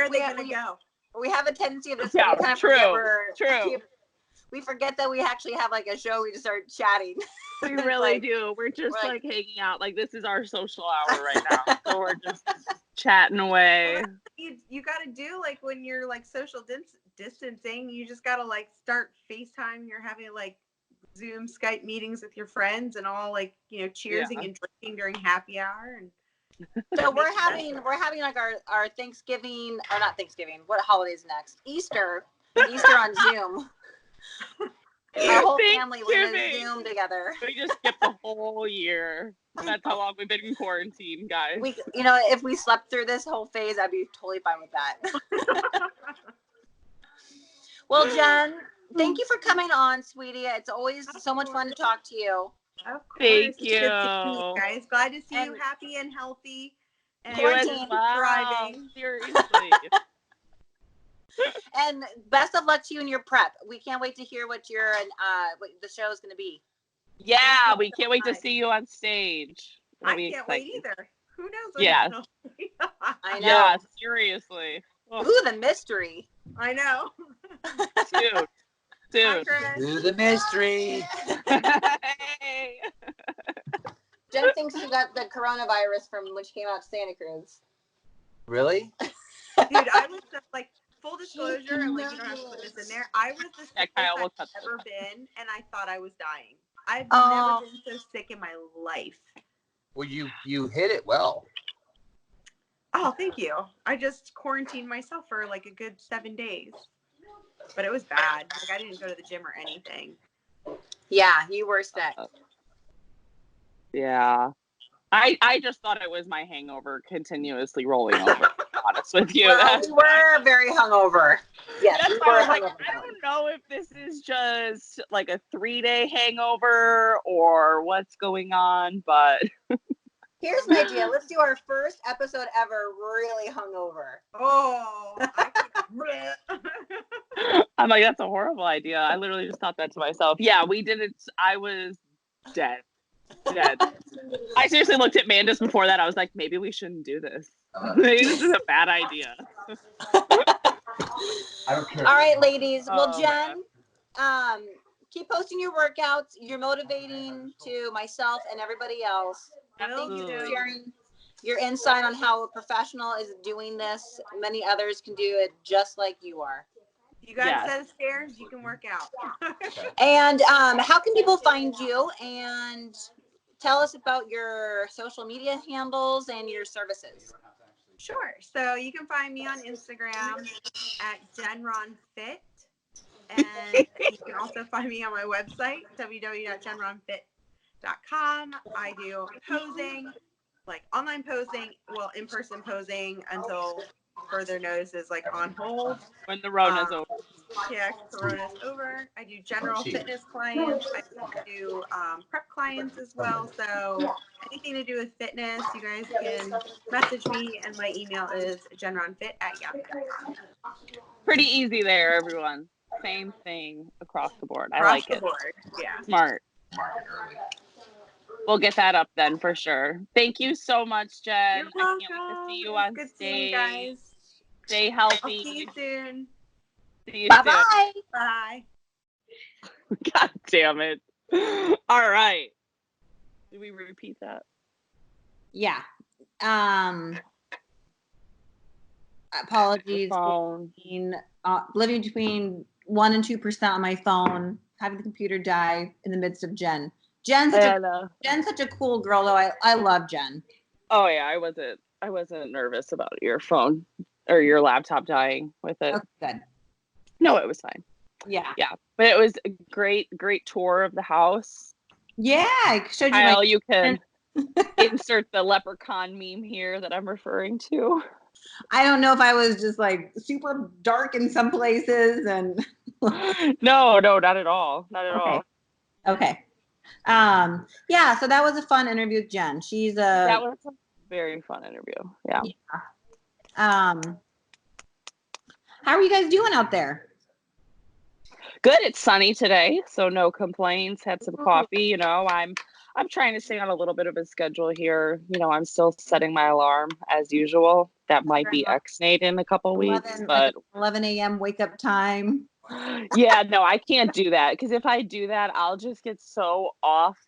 are they going to go? We have a tendency of just true. We forget that we actually have like a show. We just start chatting. We really do. We're just like hanging out. Like this is our social hour right now. So we're just chatting away. You got to do like when you're like social distancing. You just gotta like start FaceTime. You're having like Zoom, Skype meetings with your friends and all like, cheersing and drinking during happy hour. And so we're having like our Thanksgiving, or not Thanksgiving, what holiday's next? Easter on Zoom. Our whole family went to Zoom together. We just skipped the whole year. That's how long we've been in quarantine, guys. If we slept through this whole phase, I'd be totally fine with that. Well, Jen, thank you for coming on, sweetie. It's always so much fun to talk to you. Of course. Thank It's you. good to see you guys. Glad to see you happy and healthy. And you as well. Thriving. Seriously. And best of luck to you in your prep. We can't wait to hear what what the show is going to be. Yeah, we can't wait to see you on stage. I can't wait either. Who knows what I know. Yeah, seriously. Ooh, the mystery. I know. Dude. Do the mystery. Hey. Jen thinks she got the coronavirus from when she came out to Santa Cruz. Really? Dude, I was just like, full disclosure, and like, you don't have to put this in there. I was the sickest I've ever been, and I thought I was dying. I've never been so sick in my life. Well, you hit it well. Oh, thank you. I just quarantined myself for like a good 7 days. But it was bad. Like, I didn't go to the gym or anything. Yeah, you were sick. Yeah. I just thought it was my hangover continuously rolling over, to be honest with you. Well, we were very hungover. Yes, that's why I was like, I don't know if this is just like a 3-day hangover or what's going on, but here's an idea. Let's do our first episode ever really hungover. Oh, I'm like, that's a horrible idea. I literally just thought that to myself. Yeah, we did it. I was dead. I seriously looked at Mandus before that. I was like, maybe we shouldn't do this. Maybe this is a bad idea. I don't care. All right, ladies. Well, Jen, keep posting your workouts. You're motivating to myself and everybody else. Thank you for sharing your insight on how a professional is doing this. Many others can do it just like you are. You got a set of stairs, you can work out. And how can people find you? And tell us about your social media handles and your services. Sure. So you can find me on Instagram at JenRonFit. And you can also find me on my website, www.jenronfit.com. I do posing, like online posing, well, in-person posing until further notice is like on hold. When the Rona's over. Yeah, Corona's over. I do general fitness clients. I do prep clients as well. So anything to do with fitness, you guys can message me, and my email is jenronfit@yahoo.com. Pretty easy there, everyone. Same thing across the board. I Across like the it. board. Yeah. Smart. We'll get that up then for sure. Thank you so much, Jen. You're welcome. I can't wait to see you on Good stage. seeing you guys. Stay healthy. I'll see you soon. See you Bye-bye. soon. Bye. God damn it. All right. Did we repeat that? Yeah. Apologies for living between 1% and 2% on my phone, having the computer die in the midst of Jen. Jen's such a cool girl, though. I love Jen. Oh yeah, I wasn't nervous about your phone or your laptop dying with it. Oh, good. No, it was fine. Yeah. Yeah. But it was a great tour of the house. Yeah. I showed you Kyle, you can insert the leprechaun meme here that I'm referring to. I don't know if I was just like super dark in some places and No, not at all. Not at all. Okay. Yeah, so that was a fun interview with Jen. That was a very fun interview. Yeah. How are you guys doing out there? Good. It's sunny today, so no complaints. Had some coffee. I'm trying to stay on a little bit of a schedule here. I'm still setting my alarm as usual. That might be X-nayed in a couple weeks, but 11 a.m. wake up time. Yeah, no, I can't do that, because if I do that, I'll just get so off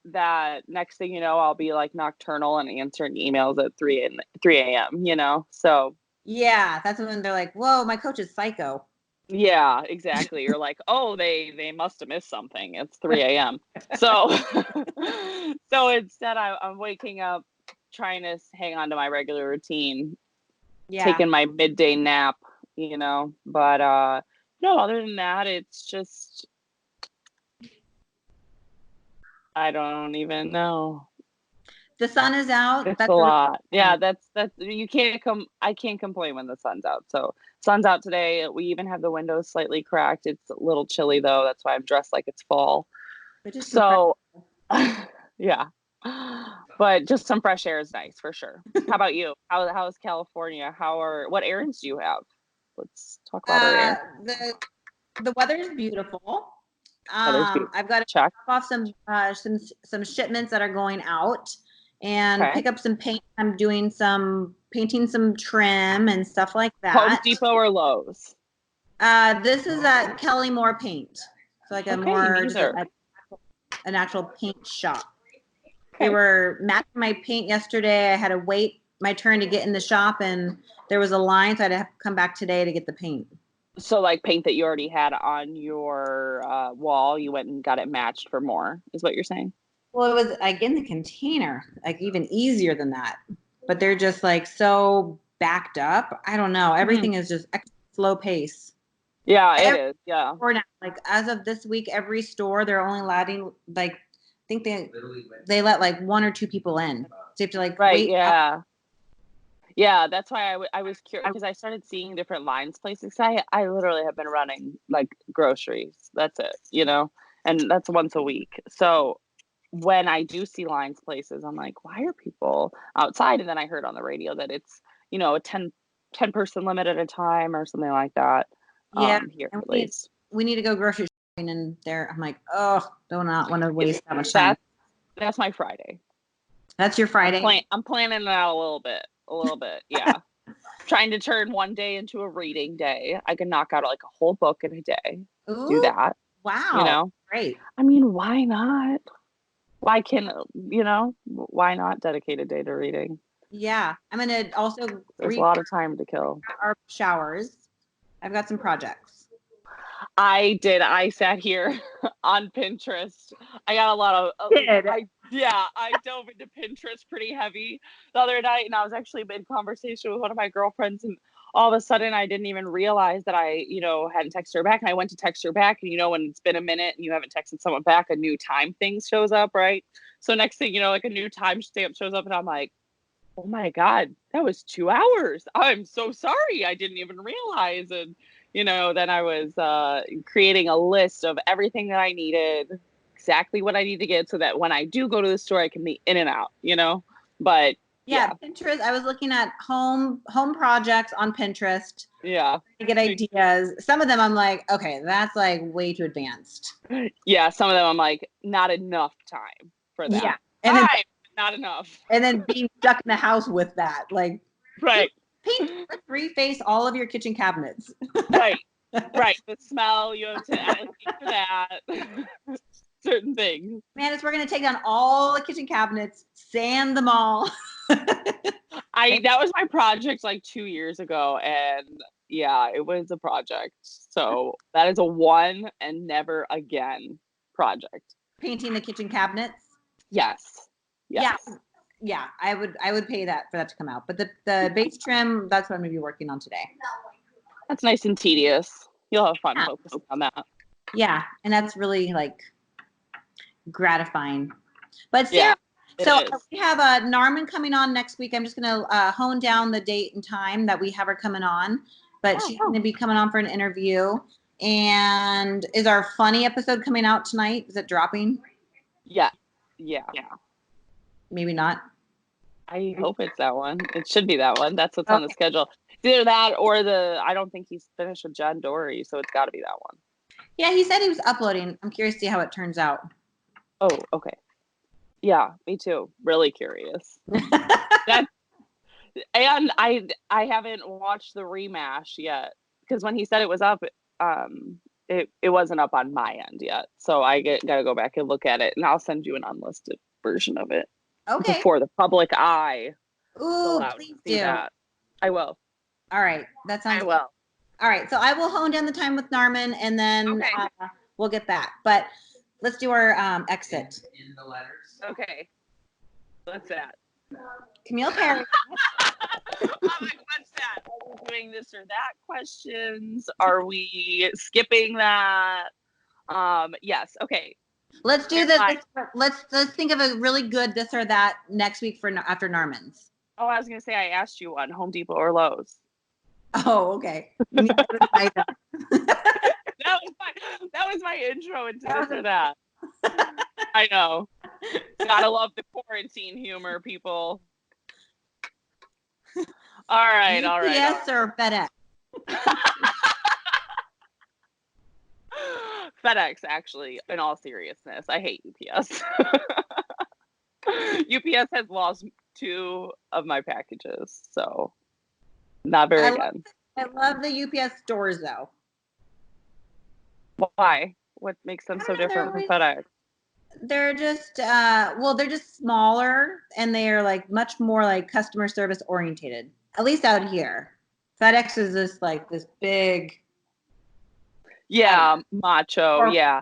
that next thing you know, I'll be like nocturnal and answering emails at 3 a.m. So yeah, that's when they're like, whoa, my coach is psycho. Yeah, exactly. You're like, oh, they must have missed something. It's 3 a.m. So so instead I'm waking up trying to hang on to my regular routine, taking my midday nap, But no, other than that, it's just I don't even know. The sun is out. That's a lot. Yeah, that's I can't complain when the sun's out. So sun's out today. We even have the windows slightly cracked. It's a little chilly though. That's why I'm dressed like it's fall. So yeah. But just some fresh air is nice for sure. How about you? How is California? What errands do you have? Let's talk about our air. The weather is beautiful. I've got to check off some shipments that are going out and pick up some paint. I'm doing painting some trim and stuff like that. Home Depot or Lowe's? This is at Kelly Moore Paint. So like an actual paint shop. They were matching my paint yesterday. I had to wait my turn to get in the shop, and there was a line, so I had to come back today to get the paint. So like paint that you already had on your wall, you went and got it matched for more, is what you're saying? Well, it was like in the container, like even easier than that. But they're just like so backed up. I don't know. Everything is just slow pace. Yeah, it is. Yeah. Now, like as of this week, every store they're only letting like I think they let like 1 or 2 people in. So you have to like wait. Yeah. Yeah, that's why I was curious because I started seeing different lines places. I literally have been running like groceries. That's it, and that's once a week. So when I do see lines places, I'm like, why are people outside? And then I heard on the radio that it's, a 10 person limit at a time or something like that. Yeah. Here at least. We need to go grocery shopping and there. I'm like, oh, do not want to waste that much time. That's my Friday. That's your Friday? I'm planning it out a little bit. Yeah. Trying to turn one day into a reading day. I can knock out like a whole book in a day. Ooh, do that. Wow. Great. I mean, why not? Why not dedicate a day to reading? Yeah. I'm going to also there's a lot of time to kill. Our showers. I've got some projects. I did. I sat here on Pinterest. I got a lot of. I dove into Pinterest pretty heavy the other night, and I was actually in conversation with one of my girlfriends, and all of a sudden I didn't even realize that I, hadn't texted her back, and I went to text her back, and when it's been a minute and you haven't texted someone back, a new time thing shows up, right? So next thing like a new timestamp shows up, and I'm like, oh my God, that was 2 hours. I'm so sorry. I didn't even realize. And, then I was creating a list of everything that I needed, exactly what I need to get so that when I do go to the store, I can be in and out, but yeah. Pinterest. I was looking at home projects on Pinterest. Yeah. To get ideas. Some of them I'm like, okay, that's like way too advanced. Yeah. Some of them I'm like, not enough time for that. Yeah. And then, not enough. And then being stuck in the house with that, like, right. Paint 3-face all of your kitchen cabinets. Right. The smell, you have to allocate for that. Certain things. Man, we're going to take down all the kitchen cabinets, sand them all. That was my project like 2 years ago. And yeah, it was a project. So that is a one and never again project. Painting the kitchen cabinets? Yes. Yeah, I would pay that for that to come out. But the base trim, that's what I'm going to be working on today. That's nice and tedious. You'll have fun focusing on that. Yeah, and that's really like gratifying. But Sarah, so we have Narman coming on next week. I'm just going to hone down the date and time that we have her coming on. But she's going to be coming on for an interview. And is our funny episode coming out tonight? Is it dropping? Yeah. Maybe not. I hope it's that one. It should be that one. That's what's on the schedule. It's either that or I don't think he's finished with John Dory, so it's got to be that one. Yeah, he said he was uploading. I'm curious to see how it turns out. Oh, okay. Yeah, me too. Really curious. And I haven't watched the remash yet because when he said it was up, it wasn't up on my end yet. So I gotta go back and look at it, and I'll send you an unlisted version of it. Okay. Before the public eye. Ooh, please do. That. I will. All right. That sounds. I will. All right. So I will hone down the time with Narman, and then we'll get back. But let's do our exit. In the letters. Okay. What's that? Camille Perry. I'm like, what's that? Are we doing this or that questions? Are we skipping that? Yes. Okay. Let's do this. Let's think of a really good this or that next week for after Narman's. Oh, I was gonna say I asked you one, Home Depot or Lowe's. Oh, okay. That was my intro into this or that. I know. Gotta love the quarantine humor, people. All right. UPS or FedEx? FedEx, actually, in all seriousness. I hate UPS. UPS has lost 2 of my packages, so not very good. I love the UPS stores, though. Why? What makes them so different from FedEx? They're just, they're just smaller, and they are like much more like customer service orientated. At least out here, FedEx is this big. Yeah, macho. Yeah.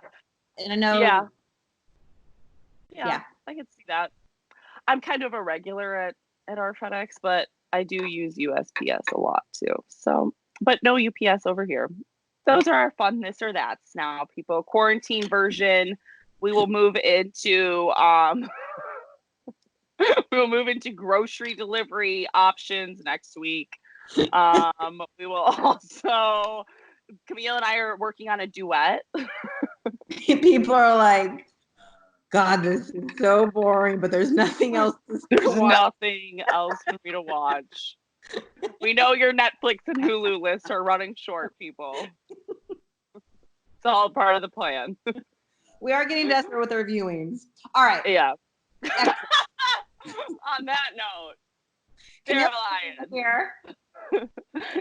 And I know. Yeah. I can see that. I'm kind of a regular at our FedEx, but I do use USPS a lot too. So, but no UPS over here. Those are our fun this or that's now, people. Quarantine version. We will move into grocery delivery options next week. We will also, Camille and I are working on a duet. People are like, God, this is so boring, but there's nothing else to There's nothing else for me to watch. We know your Netflix and Hulu lists are running short, people. It's all part of the plan. We are getting desperate with our viewings. All right. Yeah. On that note, Sarah Lyon. Here.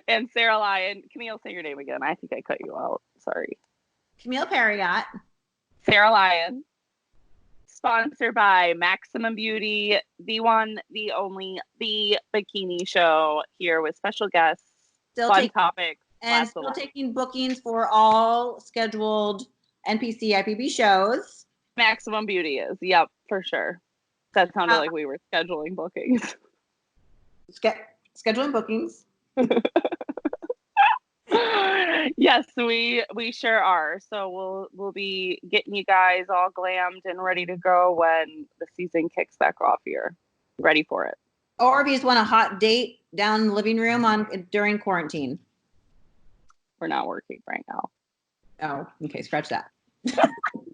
And Sarah Lyon. Camille, say your name again. I think I cut you out. Sorry. Camille Periat. Sarah Lyon. Sponsored by Maximum Beauty, the one, the only, the Bikini Show, here with special guests, fun topics. And still taking bookings for all scheduled NPC IFBB shows. Maximum Beauty is. Yep, for sure. That sounded like we were scheduling bookings. Scheduling bookings. Yes, we sure are. So we'll be getting you guys all glammed and ready to go when the season kicks back off here. Ready for it. Or if you just want a hot date down in the living room during quarantine. We're not working right now. Oh, okay. Scratch that.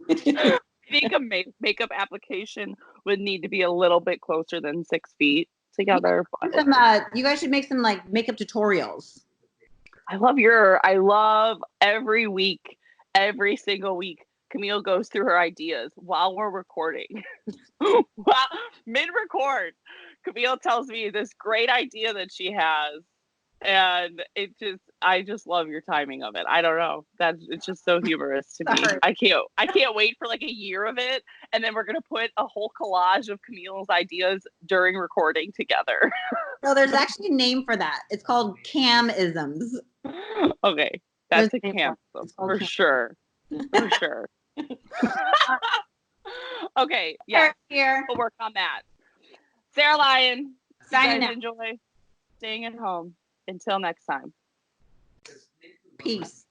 I think a makeup application would need to be a little bit closer than 6 feet together. You guys should make some like makeup tutorials. I love every week, every single week, Camille goes through her ideas while we're recording. Mid-record, Camille tells me this great idea that she has. And I just love your timing of it. I don't know. It's just so humorous to me. I can't wait for like a year of it. And then we're going to put a whole collage of Camille's ideas during recording together. So there's actually a name for that. It's called cam-isms. Okay. That's a cam for sure. For sure. Okay. Yeah. Here. We'll work on that. Sarah Lyon. Signing out. Enjoy staying at home. Until next time. Peace.